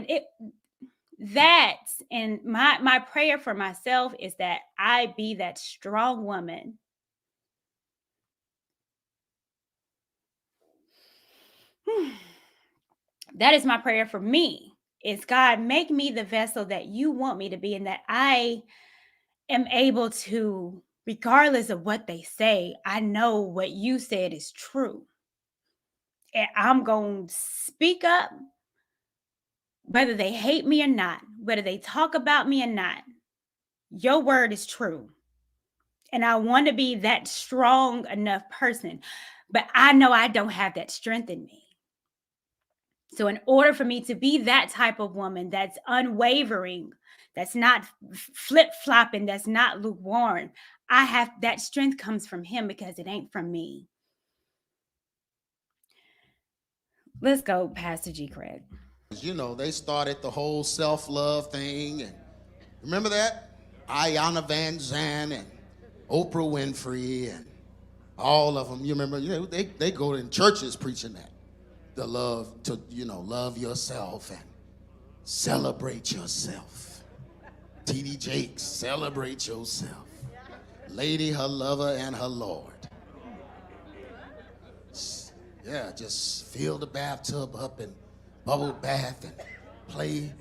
And my prayer for myself is that I be that strong woman. That is my prayer for me. Is God, make me the vessel that you want me to be, and that I am able to, regardless of what they say, I know what you said is true. And I'm going to speak up, whether they hate me or not, whether they talk about me or not. Your word is true. And I want to be that strong enough person. But I know I don't have that strength in me. So in order for me to be that type of woman that's unwavering, that's not flip-flopping, that's not lukewarm, that strength comes from him because it ain't from me. Let's go, Pastor G. Craig. You know, they started the whole self-love thing, and remember that? Ayanna Van Zandt and Oprah Winfrey and all of them. You remember? You know, they go in churches preaching that. The love to, love yourself and celebrate yourself. T.D. Jakes, celebrate yourself. Lady, her lover, and her Lord. Yeah, just fill the bathtub up and bubble bath and play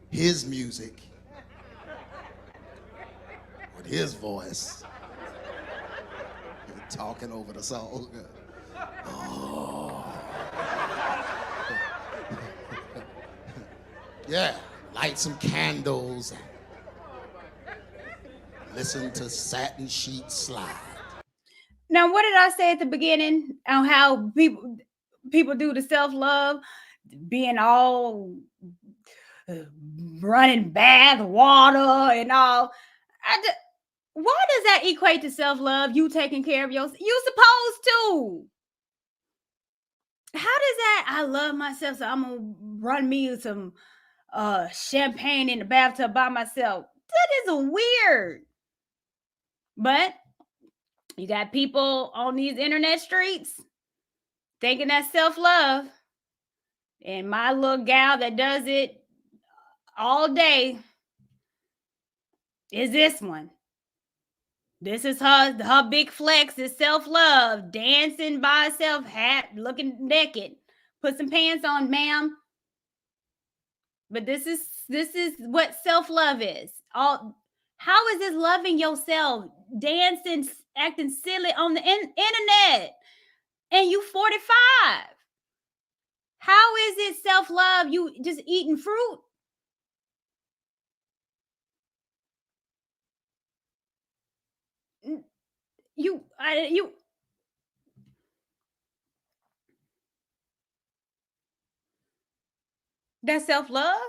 his music with his voice. Talking over the song. Oh. Yeah, light some candles and listen to Satin Sheets slide. Now, what did I say at the beginning on how people do the self-love, being all running bath water and all? Why does that equate to self-love? You taking care of yourself? You supposed to. How does that? I love myself, so I'm gonna run me some champagne in the bathtub by myself. That is weird. But you got people on these internet streets thinking that's self-love. And my little gal that does it all day is this one. This is her big flex is self-love, dancing by herself, looking naked. Put some pants on, ma'am. But this is what self-love is. How is this loving yourself? Dancing, acting silly on the internet, and you 45. How is it self-love? You just eating fruit? That's self-love?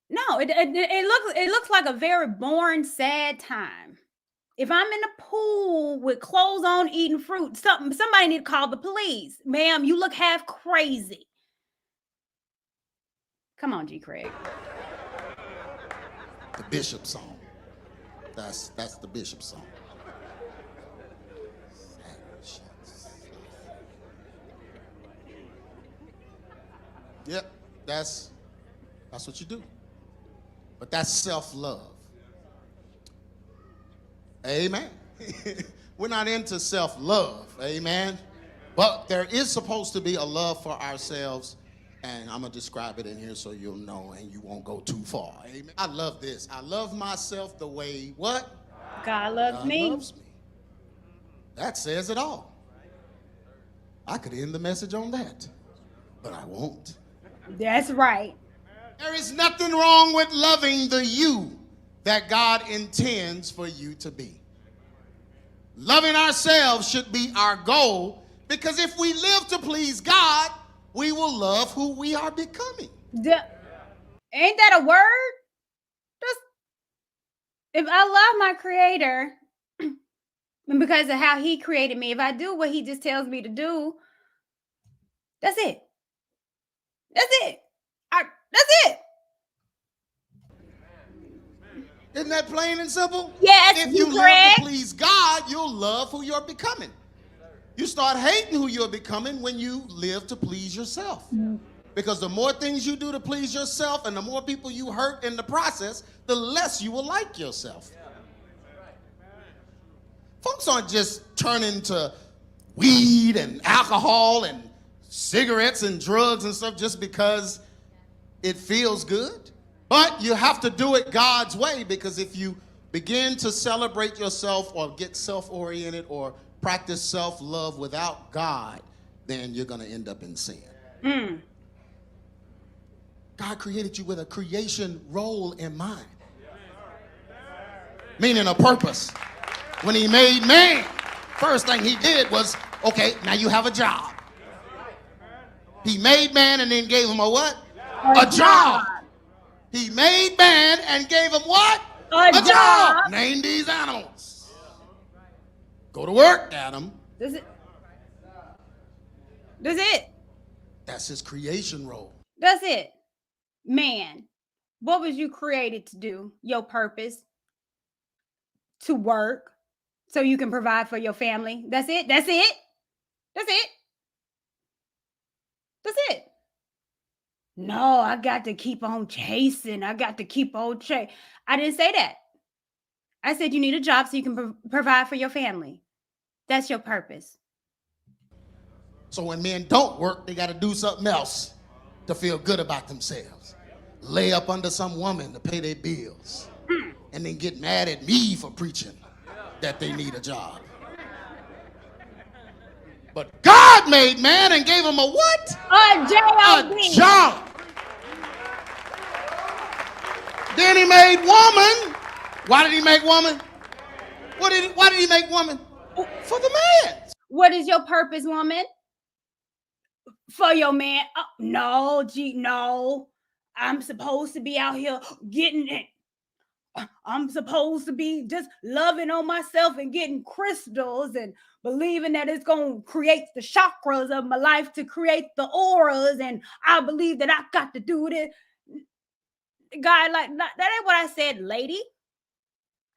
No, it looks like a very boring, sad time. If I'm in the pool with clothes on, eating fruit, somebody need to call the police. Ma'am, you look half crazy. Come on, G. Craig. The Bishop song. That's the Bishop song. Yep, that's what you do. But that's self-love. Amen. We're not into self-love. Amen. But there is supposed to be a love for ourselves. And I'm going to describe it in here so you'll know and you won't go too far. Amen. I love this. I love myself the way what? God loves me. Loves me. That says it all. I could end the message on that, but I won't. That's right. There is nothing wrong with loving the you that God intends for you to be. Loving ourselves should be our goal, because if we live to please God, we will love who we are becoming. Ain't that a word? If I love my Creator, and because of how He created me, if I do what He just tells me to do, that's it. That's it. That's it. Isn't that plain and simple? Yes. If you live to please God, you'll love who you're becoming. You start hating who you're becoming when you live to please yourself. Because the more things you do to please yourself and the more people you hurt in the process, the less you will like yourself. Folks aren't just turning to weed and alcohol and cigarettes and drugs and stuff just because it feels good. But you have to do it God's way, because if you begin to celebrate yourself or get self-oriented or practice self-love without God, then you're going to end up in sin. God created you with a creation role in mind. Meaning a purpose. When He made man, first thing He did was, okay, now you have a job. He made man and then gave him a what? A job. He made man and gave him what? A job. Name these animals. Go to work, Adam. That's it. That's it. That's his creation role. That's it. Man, what was you created to do? Your purpose? To work so you can provide for your family. That's it. That's it. That's it. That's it. No, I got to keep on chasing. I got to keep on chasing. I didn't say that. I said you need a job so you can provide for your family. That's your purpose. So when men don't work, they got to do something else to feel good about themselves. Lay up under some woman to pay their bills. And then get mad at me for preaching that they need a job. But God made man and gave him a what? A job. A job. Then he made woman. Why did he make woman? Why did he make woman? For the man. What is your purpose, woman? For your man? Oh, no, no. I'm supposed to be out here getting it. I'm supposed to be just loving on myself and getting crystals and believing that it's going to create the chakras of my life to create the auras. And I believe that I got to do it. God, like, that ain't what I said, lady.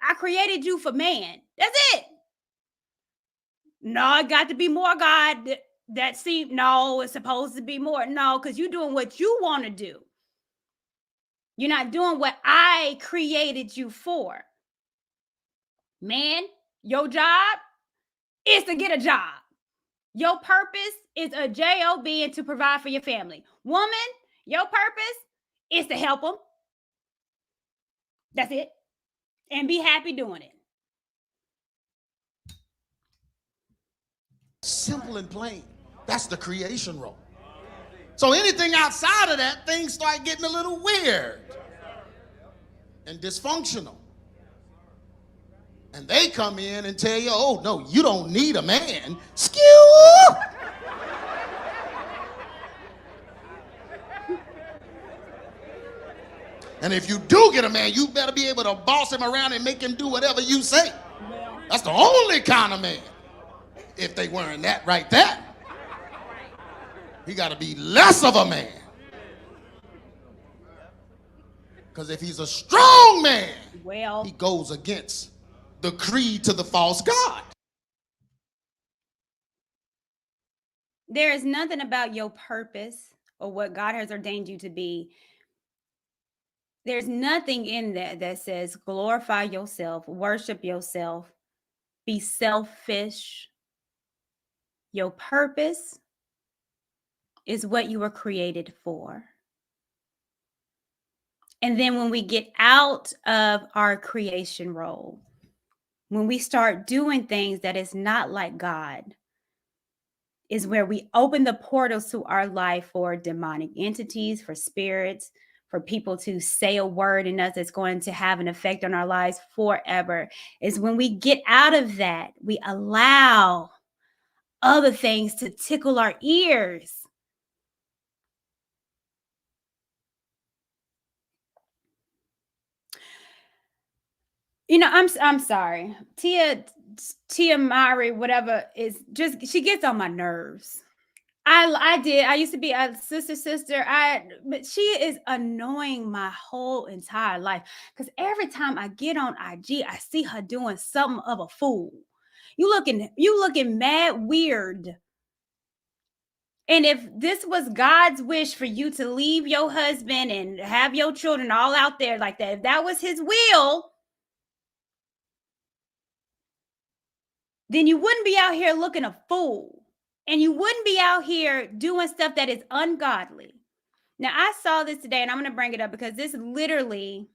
I created you for man. That's it. No, it got to be more, God. No, it's supposed to be more. No, because you're doing what you want to do. You're not doing what I created you for. Man, your job is to get a job. Your purpose is a job and to provide for your family. Woman, your purpose is to help them. That's it. And be happy doing it. Simple and plain. That's the creation role. So anything outside of that, things start getting a little weird and dysfunctional. And they come in and tell you, oh, no, you don't need a man. Skew! And if you do get a man, you better be able to boss him around and make him do whatever you say. That's the only kind of man. If they weren't that right there, he got to be less of a man. Because if he's a strong man, well, he goes against the creed to the false god. There is nothing about your purpose or what God has ordained you to be. There's nothing in that that says glorify yourself, worship yourself, be selfish. Your purpose is what you were created for. And then when we get out of our creation role, when we start doing things that is not like God, is where we open the portals to our life for demonic entities, for spirits, for people to say a word in us that's going to have an effect on our lives forever. Is when we get out of that, we allow other things to tickle our ears. You know, I'm sorry. Tia Mowry, whatever, is just, she gets on my nerves. I used to be a sister, but she is annoying my whole entire life. Because every time I get on IG, I see her doing something of a fool. You looking mad weird. And if this was God's wish for you to leave your husband and have your children all out there like that, if that was his will, then you wouldn't be out here looking a fool. And you wouldn't be out here doing stuff that is ungodly. Now, I saw this today, and I'm going to bring it up because this literally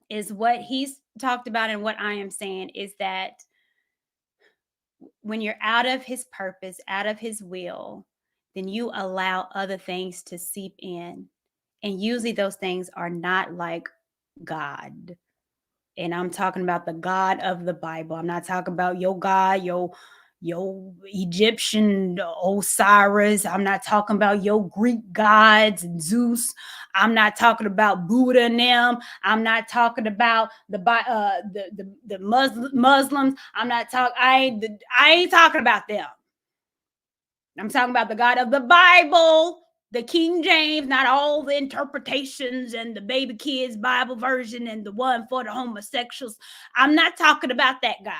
is what he's talked about, and what I am saying is that when you're out of his purpose, out of his will, then you allow other things to seep in. And usually those things are not like God. And I'm talking about the God of the Bible. I'm not talking about your God, your your Egyptian Osiris. I'm not talking about your Greek gods and Zeus. I'm not talking about Buddha and them. I'm not talking about the Muslims. I ain't talking about them. I'm talking about the God of the Bible, the King James, not all the interpretations and the baby kids Bible version and the one for the homosexuals. I'm not talking about that God.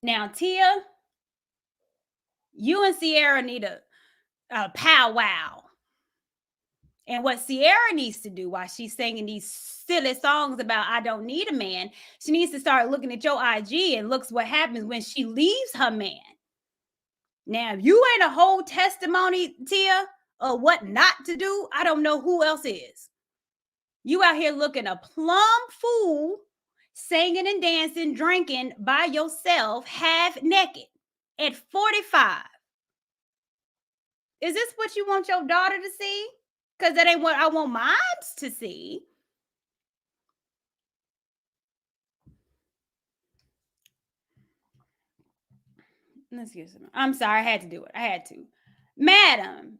Now, Tia, you and Ciara need a powwow. And what Ciara needs to do while she's singing these silly songs about I don't need a man, she needs to start looking at your IG and looks what happens when she leaves her man. Now, if you ain't a whole testimony, Tia, of what not to do, I don't know who else is. You out here looking a plumb fool, singing and dancing, drinking by yourself, half naked at 45. Is this what you want your daughter to see? Because that ain't what I want mine to see. Let's get some. I'm sorry, I had to do it. I had to. Madam.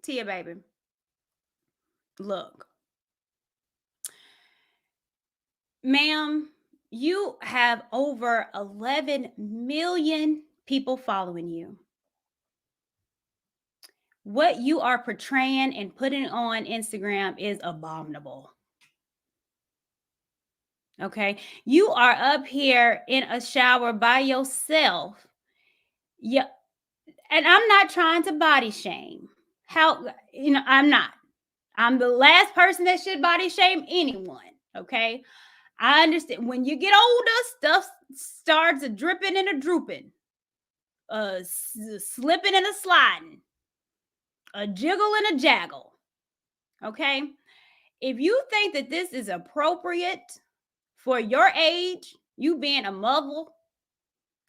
Tia, baby. Look. Ma'am, you have over 11 million people following you. What you are portraying and putting on Instagram is abominable. Okay? You are up here in a shower by yourself. Yeah. And I'm not trying to body shame. I'm not. I'm the last person that should body shame anyone. Okay? I understand when you get older, stuff starts a dripping and a drooping, slipping and a sliding, a jiggle and a jaggle. Okay. If you think that this is appropriate for your age, you being a mother,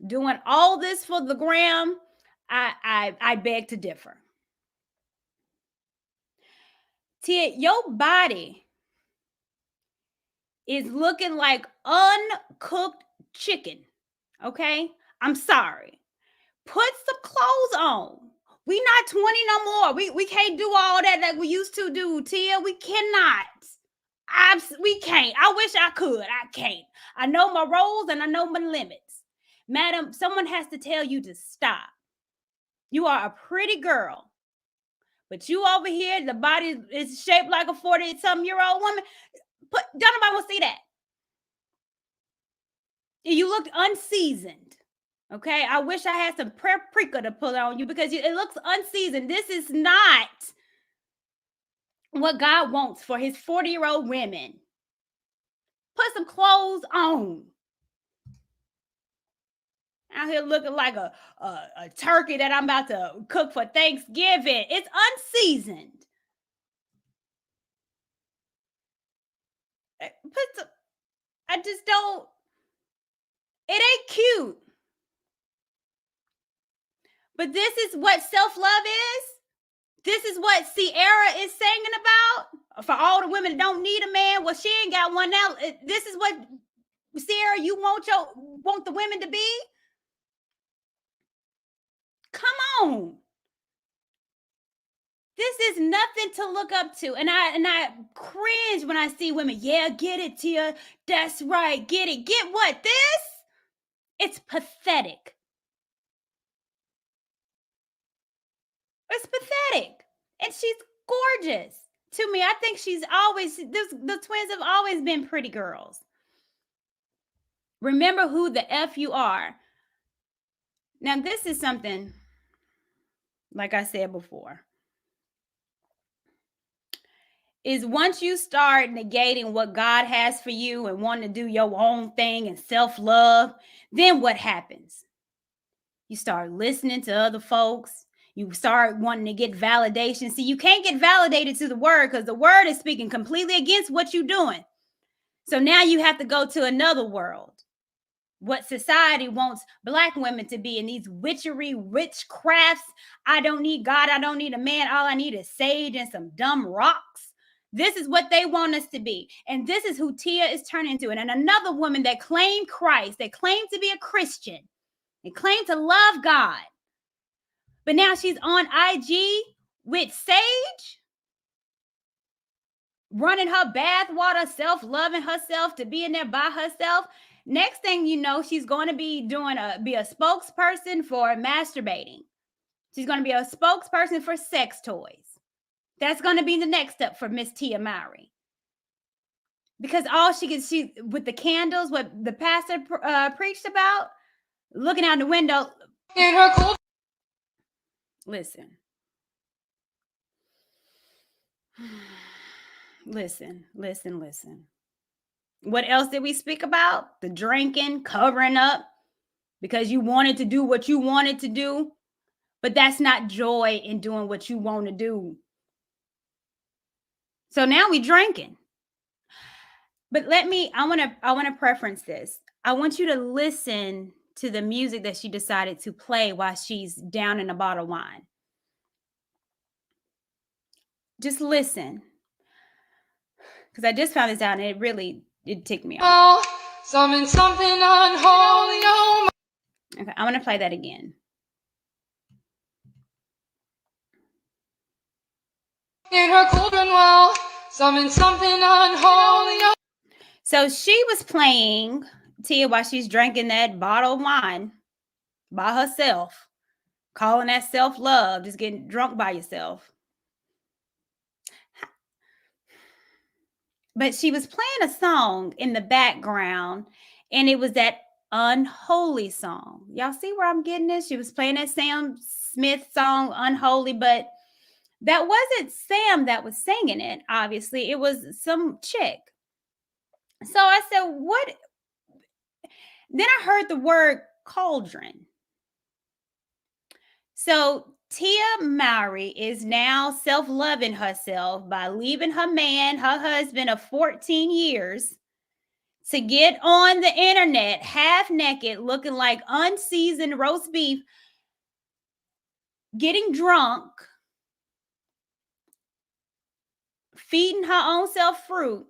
doing all this for the gram, I beg to differ. Tia, your body is looking like uncooked chicken. Okay? I'm sorry. Put some clothes on. We not 20 no more. We can't do all that like we used to do, Tia. We cannot. We can't. I wish I could. I can't. I know my roles and I know my limits. Madam, someone has to tell you to stop. You are a pretty girl. But you over here, the body is shaped like a 40-something-year-old woman. Don't nobody want to see that. You looked unseasoned. Okay, I wish I had some paprika to put on you because it looks unseasoned. This is not what God wants for his 40-year-old women. Put some clothes on. Out here looking like a turkey that I'm about to cook for Thanksgiving. It's unseasoned. I just don't. It ain't cute. But this is what self-love is. This is what Ciara is singing about. For all the women that don't need a man, well, she ain't got one now. This is what Ciara, you want the women to be. Come on. This is nothing to look up to. And I cringe when I see women. Yeah, get it, Tia. That's right. Get it. Get what? This? It's pathetic. It's pathetic. And she's gorgeous. To me, I think she's always, the twins have always been pretty girls. Remember who the F you are. Now, this is something, like I said before, is once you start negating what God has for you and wanting to do your own thing and self-love, then what happens? You start listening to other folks. You start wanting to get validation. See, you can't get validated to the word because the word is speaking completely against what you're doing. So now you have to go to another world. what society wants Black women to be in these witchery, witchcrafts. I don't need God. I don't need a man. All I need is sage and some dumb rocks. This is what they want us to be. And this is who Tia is turning into. And another woman that claimed Christ, that claimed to be a Christian, and claimed to love God. But now she's on IG with Sage, running her bathwater, self-loving herself to be in there by herself. Next thing you know, she's going to be be a spokesperson for masturbating. She's going to be a spokesperson for sex toys. That's going to be the next step for Miss Tia Mowry. Because all she with the candles, what the pastor preached about, looking out the window. In her cold. Listen. Listen. What else did we speak about? The drinking, covering up, because you wanted to do what you wanted to do. But that's not joy in doing what you want to do. So now we drinking. But I want to preference this. I want you to listen to the music that she decided to play while she's down in a bottle of wine. Just listen. Because I just found this out and it ticked me off. Something unholy. Okay, I'm going to play that again. In her cauldron well, something unholy. So she was playing Tia while she's drinking that bottle of wine by herself, calling that self-love, just getting drunk by yourself. But she was playing a song in the background, and it was that unholy song. Y'all see where I'm getting this? She was playing that Sam Smith song, Unholy, but that wasn't Sam that was singing it, obviously. It was some chick. So I said, what? Then I heard the word cauldron. So Tia Mowry is now self-loving herself by leaving her man, her husband of 14 years, to get on the internet half naked, looking like unseasoned roast beef, getting drunk, feeding her own self fruit,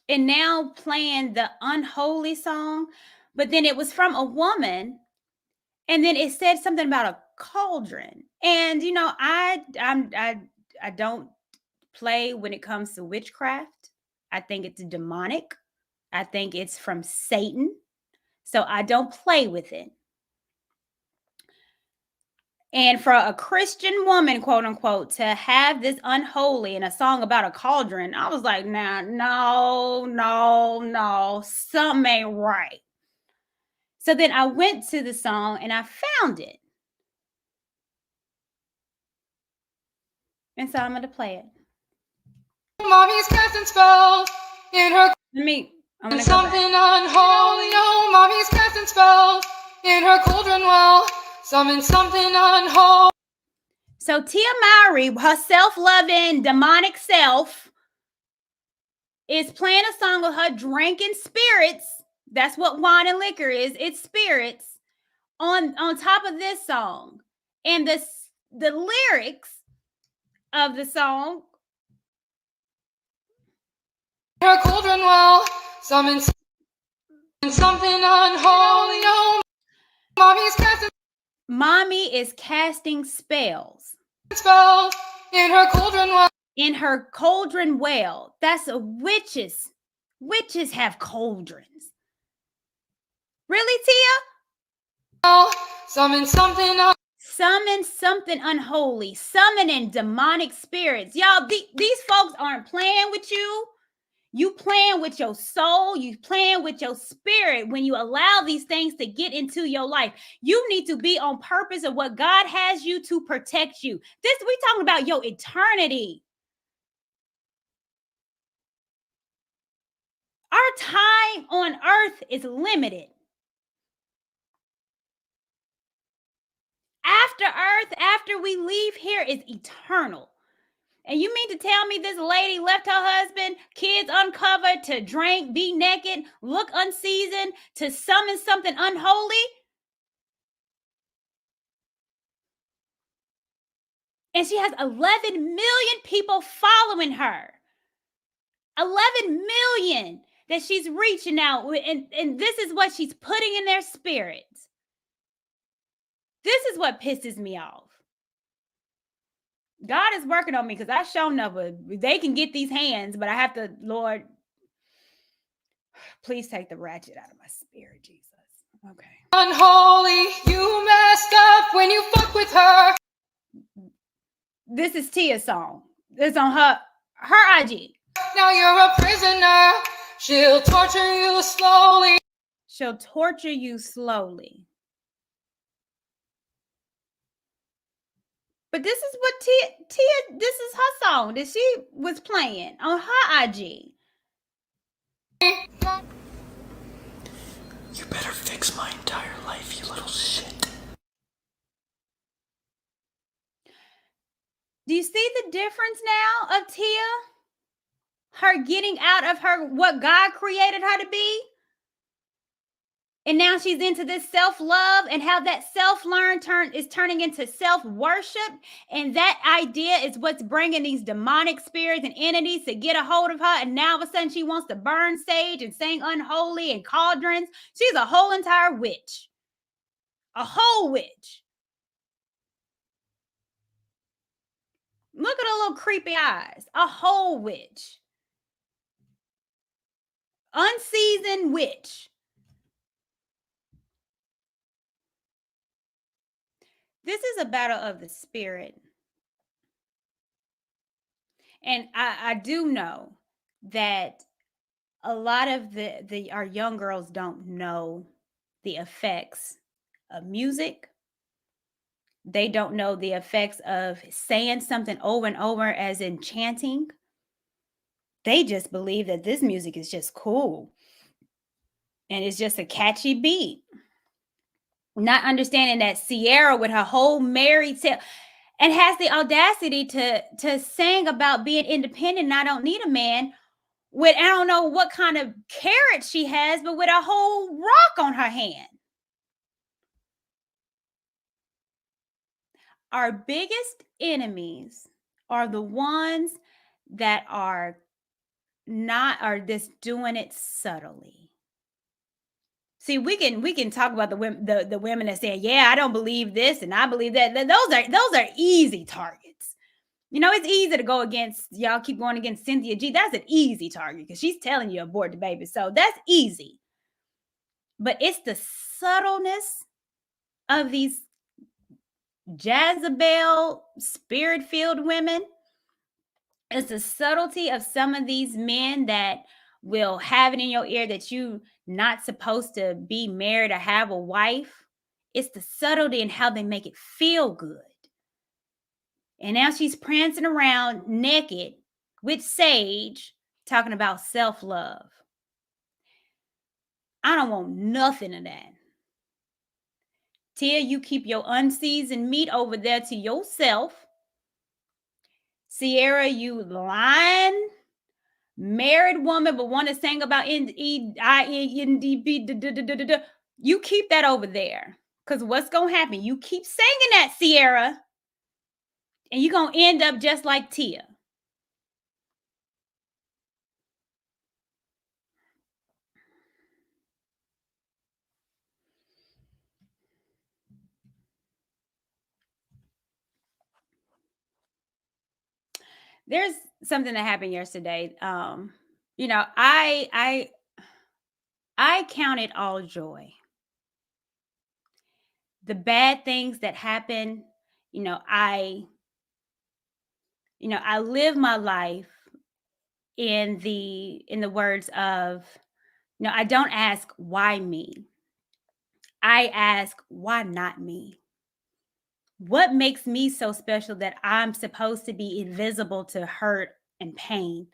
and now playing the unholy song. But then it was from a woman, and then it said something about a cauldron. And you know, I don't play when it comes to witchcraft. I think it's demonic. I think it's from Satan. So I don't play with it. And for a Christian woman, quote unquote, to have this unholy and a song about a cauldron, I was like, nah, no, something ain't right. So then I went to the song and I found it. And so I'm going to play it. Mommy's casting spells in her. I'm gonna something unholy. Oh, mommy's casting spells in her cauldron well. Something unholy. So Tia Mowry, her self-loving demonic self, is playing a song with her drinking spirits. That's what wine and liquor is. It's spirits on top of this song. And the lyrics of the song. Her cauldron well, something unholy. Oh, mommy is casting spells. Spells in her cauldron well. In her cauldron well. That's a witches. Witches have cauldrons. Really, Tia? Summon something unholy. Summoning demonic spirits. Y'all, these folks aren't playing with you. You playing with your soul. You playing with your spirit when you allow these things to get into your life. You need to be on purpose of what God has you to protect you. We talking about your eternity. Our time on earth is limited. After earth, after we leave here, is eternal. And you mean to tell me this lady left her husband, kids uncovered, to drink, be naked, look unseasoned, to summon something unholy? And she has 11 million people following her. 11 million that she's reaching out with. And this is what she's putting in their spirits. This is what pisses me off. God is working on me because I shown up. They can get these hands, but I have to, Lord, please take the ratchet out of my spirit, Jesus. Okay. Unholy, you messed up when you fuck with her. This is Tia's song. It's on her IG. Now you're a prisoner. She'll torture you slowly. She'll torture you slowly. But this is what Tia, this is her song that she was playing on her IG. You better fix my entire life, you little shit. Do you see the difference now of Tia? Her getting out of her what God created her to be? And now she's into this self-love, and how that self-learn is turning into self-worship. And that idea is what's bringing these demonic spirits and entities to get a hold of her. And now all of a sudden she wants to burn sage and sing unholy and cauldrons. She's a whole entire witch. A whole witch. Look at her little creepy eyes. A whole witch. Unseasoned witch. This is a battle of the spirit. And I do know that a lot of our young girls don't know the effects of music. They don't know the effects of saying something over and over as in chanting. They just believe that this music is just cool. And it's just a catchy beat. Not understanding that Ciara, with her whole married self, and has the audacity to sing about being independent, and I don't need a man, with I don't know what kind of carrot she has, but with a whole rock on her hand. Our biggest enemies are the ones that are just doing it subtly. See, we can talk about the women that say, yeah, I don't believe this and I believe that. Those are easy targets. You know, it's easy to go against, y'all keep going against Cynthia G. That's an easy target because she's telling you abort the baby. So that's easy. But it's the subtleness of these Jezebel spirit-filled women. It's the subtlety of some of these men that will have it in your ear that you not supposed to be married or have a wife. It's the subtlety in how they make it feel good. And now she's prancing around naked with sage, talking about self-love. I don't want nothing of that. Tia, you keep your unseasoned meat over there to yourself. Ciara, you lying married woman, but want to sing about NEINDP. You keep that over there. Because what's going to happen? You keep singing that, Ciara, and you're going to end up just like Tia. There's something that happened yesterday. You know, I count it all joy. The bad things that happen, I live my life in the words of, I don't ask why me. I ask why not me? What makes me so special that I'm supposed to be invisible to hurt and pain?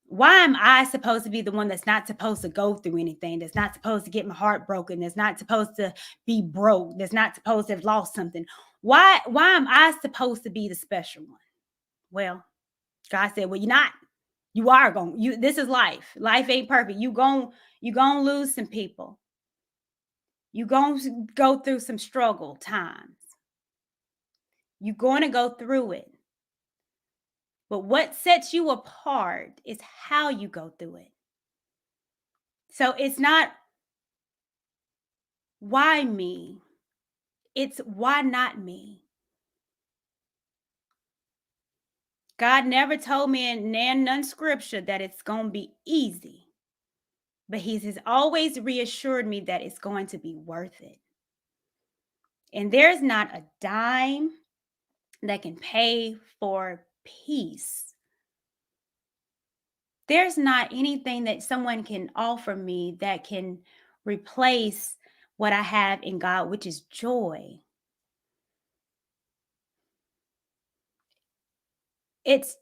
Why am I supposed to be the one that's not supposed to go through anything, that's not supposed to get my heart broken, that's not supposed to be broke, that's not supposed to have lost something? Why am I supposed to be the special one? well, God said, well, you're not. You are going, this is life. Life ain't perfect. You gonna lose some people. You gonna go through some struggle times. You're going to go through it. But what sets you apart is how you go through it. So it's not why me, it's why not me. God never told me in none scripture that it's going to be easy. But he has always reassured me that it's going to be worth it. And there's not a dime that can pay for peace. There's not anything that someone can offer me that can replace what I have in God, which is joy. It's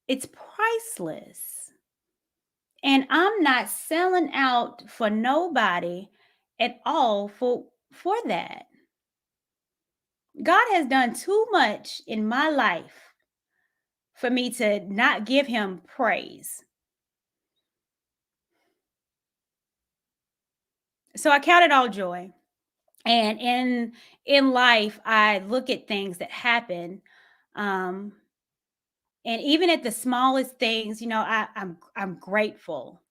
priceless. And I'm not selling out for nobody at all for that. God has done too much in my life for me to not give him praise. So I count it all joy. And in life, I look at things that happen. And even at the smallest things, I'm grateful.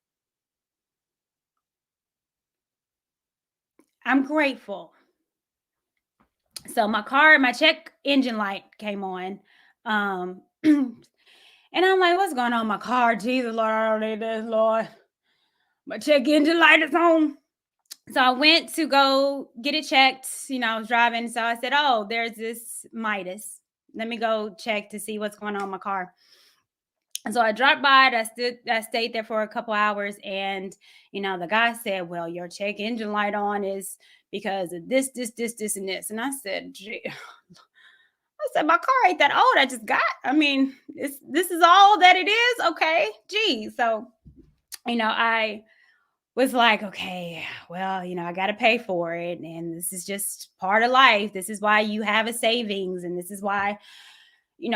I'm grateful. So my check engine light came on. And I'm like, what's going on with my car? Jesus, Lord, I don't need this, Lord. My check engine light is on. So I went to go get it checked. I was driving. So I said, oh, there's this Midas. Let me go check to see what's going on in my car. And so I dropped by it. I stayed there for a couple hours. And, the guy said, well, your check engine light on is because of this, and this. And I said, gee. My car ain't that old. I just got, this is all that it is. Okay. Gee. So, I was like, okay, well, I got to pay for it. And this is just part of life. This is why you have a savings. And this is why,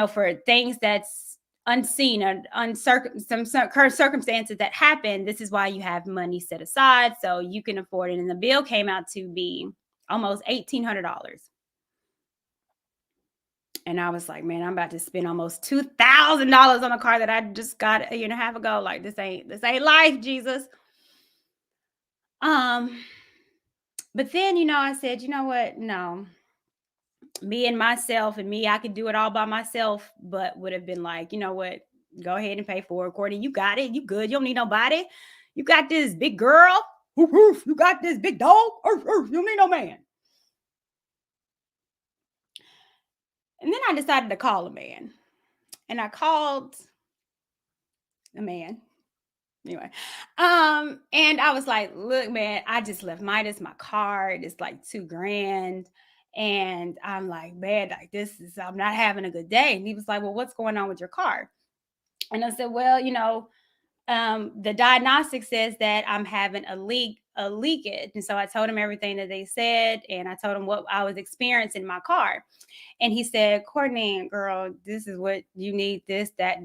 for things that's unseen or some circumstances that happen, this is why you have money set aside so you can afford it. And the bill came out to be almost $1,800. And I was like, man, I'm about to spend almost $2,000 on a car that I just got a year and a half ago. Like, this ain't life, Jesus. But then, I said, you know what? No, me and myself and me, I could do it all by myself, but would have been like, you know what? Go ahead and pay for it, Courtney. You got it. You good. You don't need nobody. You got this big girl. You got this big dog. You don't need no man. And then I decided to call a man. And I called a man. Anyway, and I was like, look, man, I just left Midas my card. It's like $2,000. And I'm like, man, like I'm not having a good day. And he was like, well, what's going on with your car? And I said, well, the diagnostic says that I'm having a leakage. And so I told him everything that they said. And I told him what I was experiencing in my car. And he said, Courtney, girl, this is what you need, this, that.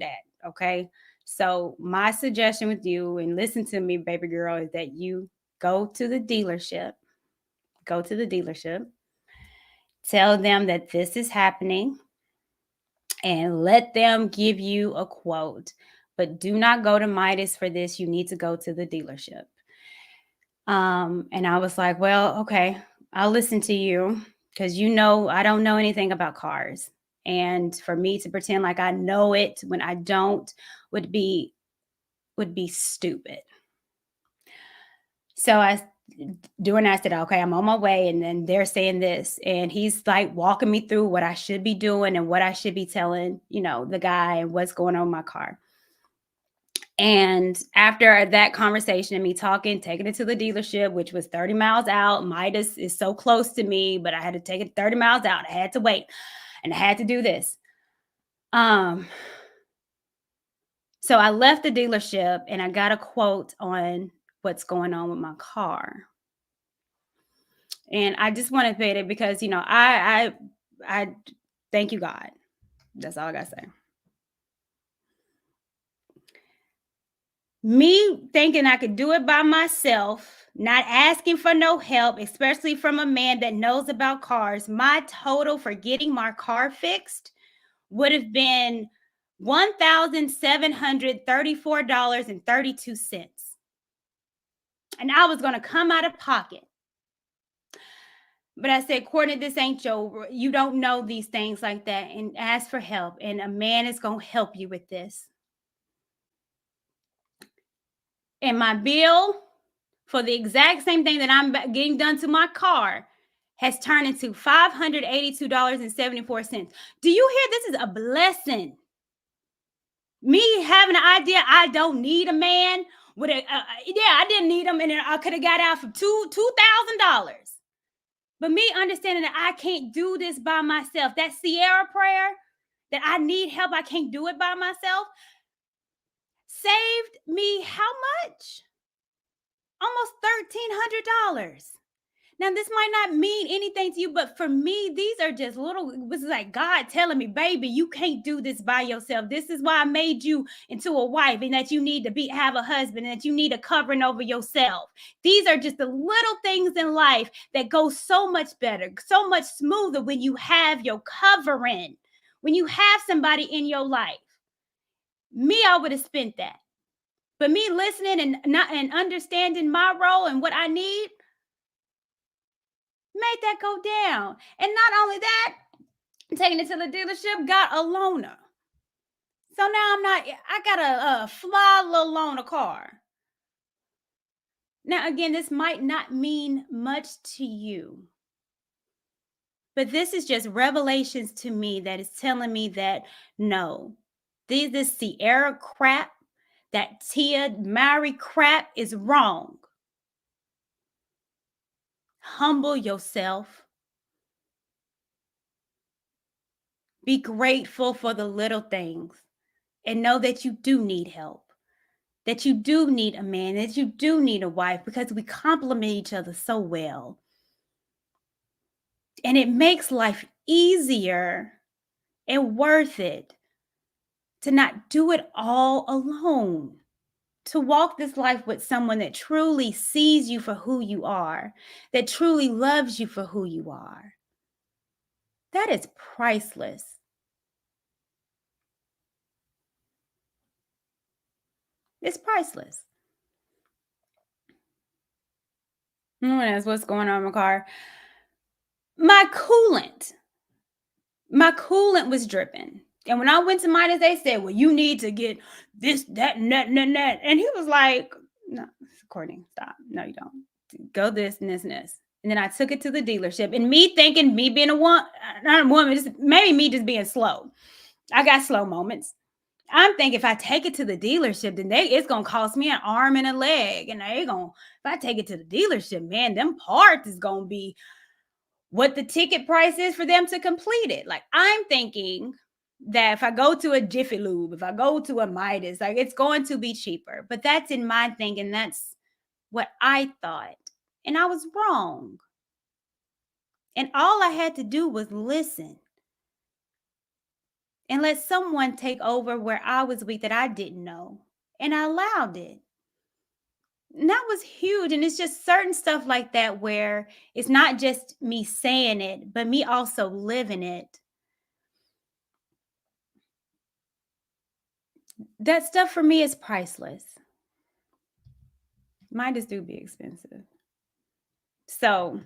Okay. So my suggestion with you, and listen to me, baby girl, is that you go to the dealership. Tell them that this is happening and let them give you a quote. But do not go to Midas for this. You need to go to the dealership. And I was like, well, okay, I'll listen to you because I don't know anything about cars. And for me to pretend like I know it when I don't would be stupid. So I said, okay, I'm on my way. And then they're saying this. And he's like walking me through what I should be doing and what I should be telling, the guy and what's going on in my car. And after that conversation and me taking it to the dealership, which was 30 miles out, Midas is so close to me, but I had to take it 30 miles out. I had to wait and I had to do this. So I left the dealership and I got a quote on what's going on with my car. And I just want to pay it because, I thank you, God. That's all I got to say. Me thinking I could do it by myself, not asking for no help, especially from a man that knows about cars, my total for getting my car fixed would have been $1,734.32. And I was going to come out of pocket. But I said, Courtney, this ain't you don't know these things like that, and ask for help. And a man is going to help you with this. And my bill for the exact same thing that I'm getting done to my car has turned into $582.74. Do you hear? This is a blessing. Me having the idea I don't need a man with a, I didn't need him, and I could have got out for $2,000. But me understanding that I can't do this by myself, that Ciara prayer, that I need help, I can't do it by myself, saved me how much? Almost $1,300. Now, this might not mean anything to you, but for me, these are just little, it was like God telling me, baby, you can't do this by yourself. This is why I made you into a wife, and that you need to have a husband, and that you need a covering over yourself. These are just the little things in life that go so much better, so much smoother when you have your covering, when you have somebody in your life. Me, I would have spent that. But me listening and understanding my role and what I need, made that go down. And not only that, taking it to the dealership, got a loaner. So now I got a fly little loaner car. Now, again, this might not mean much to you, but this is just revelations to me that is telling me that no, this Ciara crap, that Tia Mowry crap is wrong. Humble yourself. Be grateful for the little things, and know that you do need help, that you do need a man, that you do need a wife, because we complement each other so well. And it makes life easier and worth it to not do it all alone, to walk this life with someone that truly sees you for who you are, that truly loves you for who you are. That is priceless. It's priceless. No one asks what's going on in my car. My coolant was dripping. And when I went to Midas, they said, well, you need to get this, that, and that, and that. And he was like, no, Courtney, stop. No, you don't. Go this and this and this. And then I took it to the dealership. And me thinking, me being not a woman, just maybe me just being slow. I got slow moments. I'm thinking if I take it to the dealership, then it's going to cost me an arm and a leg. And if I take it to the dealership, man, them parts is going to be what the ticket price is for them to complete it. Like, I'm thinking that if I go to a Jiffy Lube, if I go to a Midas, like, it's going to be cheaper. But that's in my thinking. That's what I thought. And I was wrong. And all I had to do was listen and let someone take over where I was weak, that I didn't know. And I allowed it. And that was huge. And it's just certain stuff like that where it's not just me saying it, but me also living it. That stuff for me is priceless. Mine just do be expensive. So,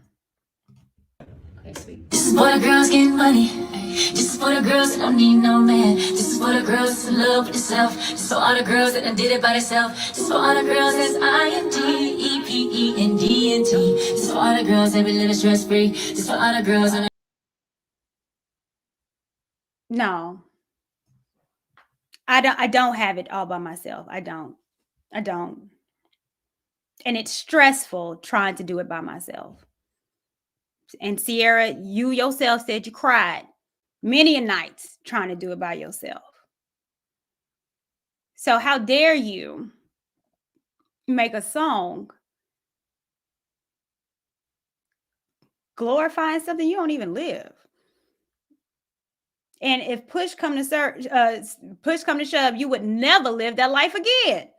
okay, sweet. This is for the girls getting money. This is for the girls that don't need no man. This is for the girls that's in love with themselves. This is for all the girls that done did it by themselves. This is for all the girls that's INDEPENDENT. This is for all the girls that be living stress free. This is for all the girls on the no. I don't have it all by myself. I don't. And it's stressful trying to do it by myself. And Ciara, you yourself said you cried many a nights trying to do it by yourself. So how dare you make a song glorifying something you don't even live? And if push come to shove, you would never live that life again.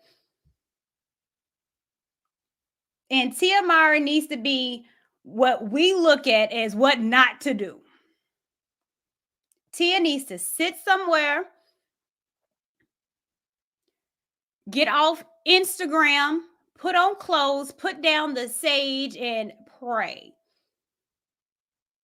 And Tia Mowry needs to be what we look at as what not to do. Tia needs to sit somewhere, get off Instagram, put on clothes, put down the sage, and pray.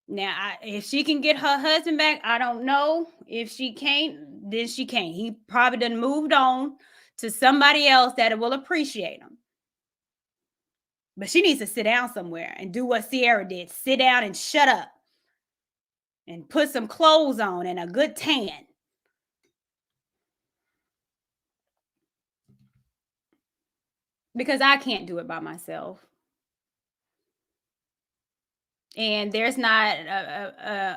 Now, if she can get her husband back, I don't know. If she can't, then she can't. He probably done moved on to somebody else that will appreciate him. But she needs to sit down somewhere and do what Ciara did. Sit down and shut up. And put some clothes on and a good tan. Because I can't do it by myself. And there's not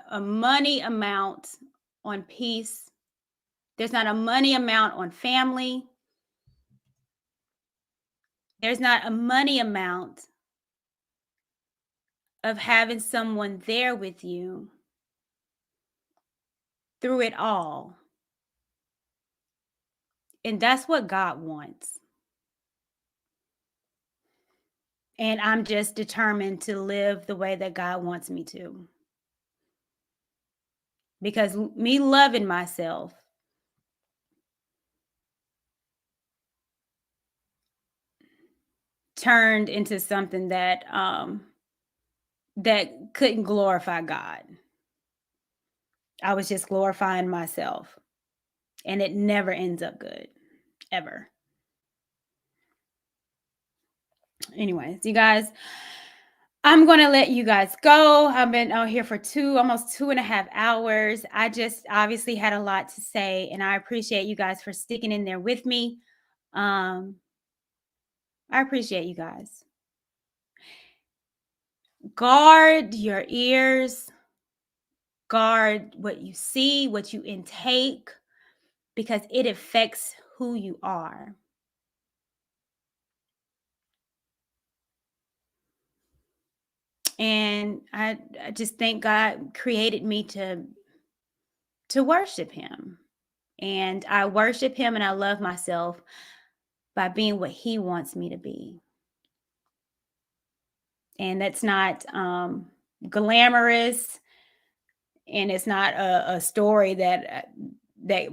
a money amount on peace. There's not a money amount on family. There's not a money amount of having someone there with you through it all. And that's what God wants. And I'm just determined to live the way that God wants me to. Because me loving myself turned into something that that couldn't glorify God. I was just glorifying myself. And it never ends up good. Ever. Anyways, you guys, I'm going to let you guys go. I've been out here for almost 2.5 hours. I just obviously had a lot to say, and I appreciate you guys for sticking in there with me. I appreciate you guys. Guard your ears. Guard what you see, what you intake, because it affects who you are. And I just think God created me to worship him. And I worship him and I love myself by being what he wants me to be. And that's not glamorous. And it's not a story that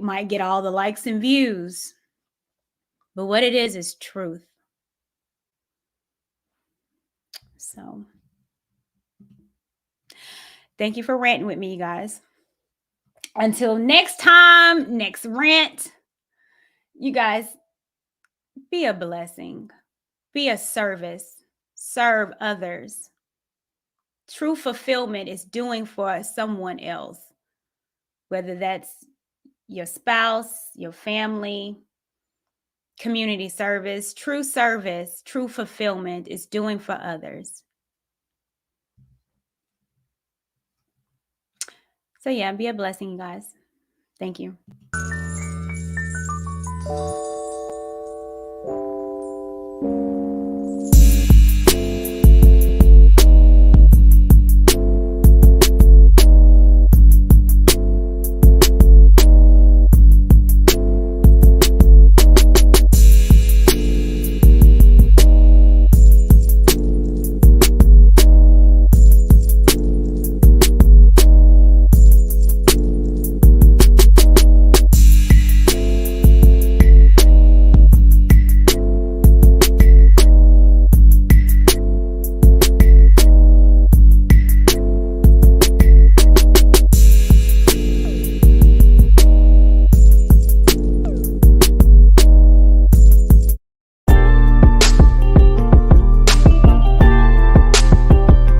might get all the likes and views. But what it is truth. So thank you for ranting with me, you guys. Until next time, next rant, you guys, be a blessing. Be a service. Serve others. True fulfillment is doing for someone else, whether that's your spouse, your family, community service. True service, true fulfillment is doing for others. So yeah, be a blessing, you guys. Thank you.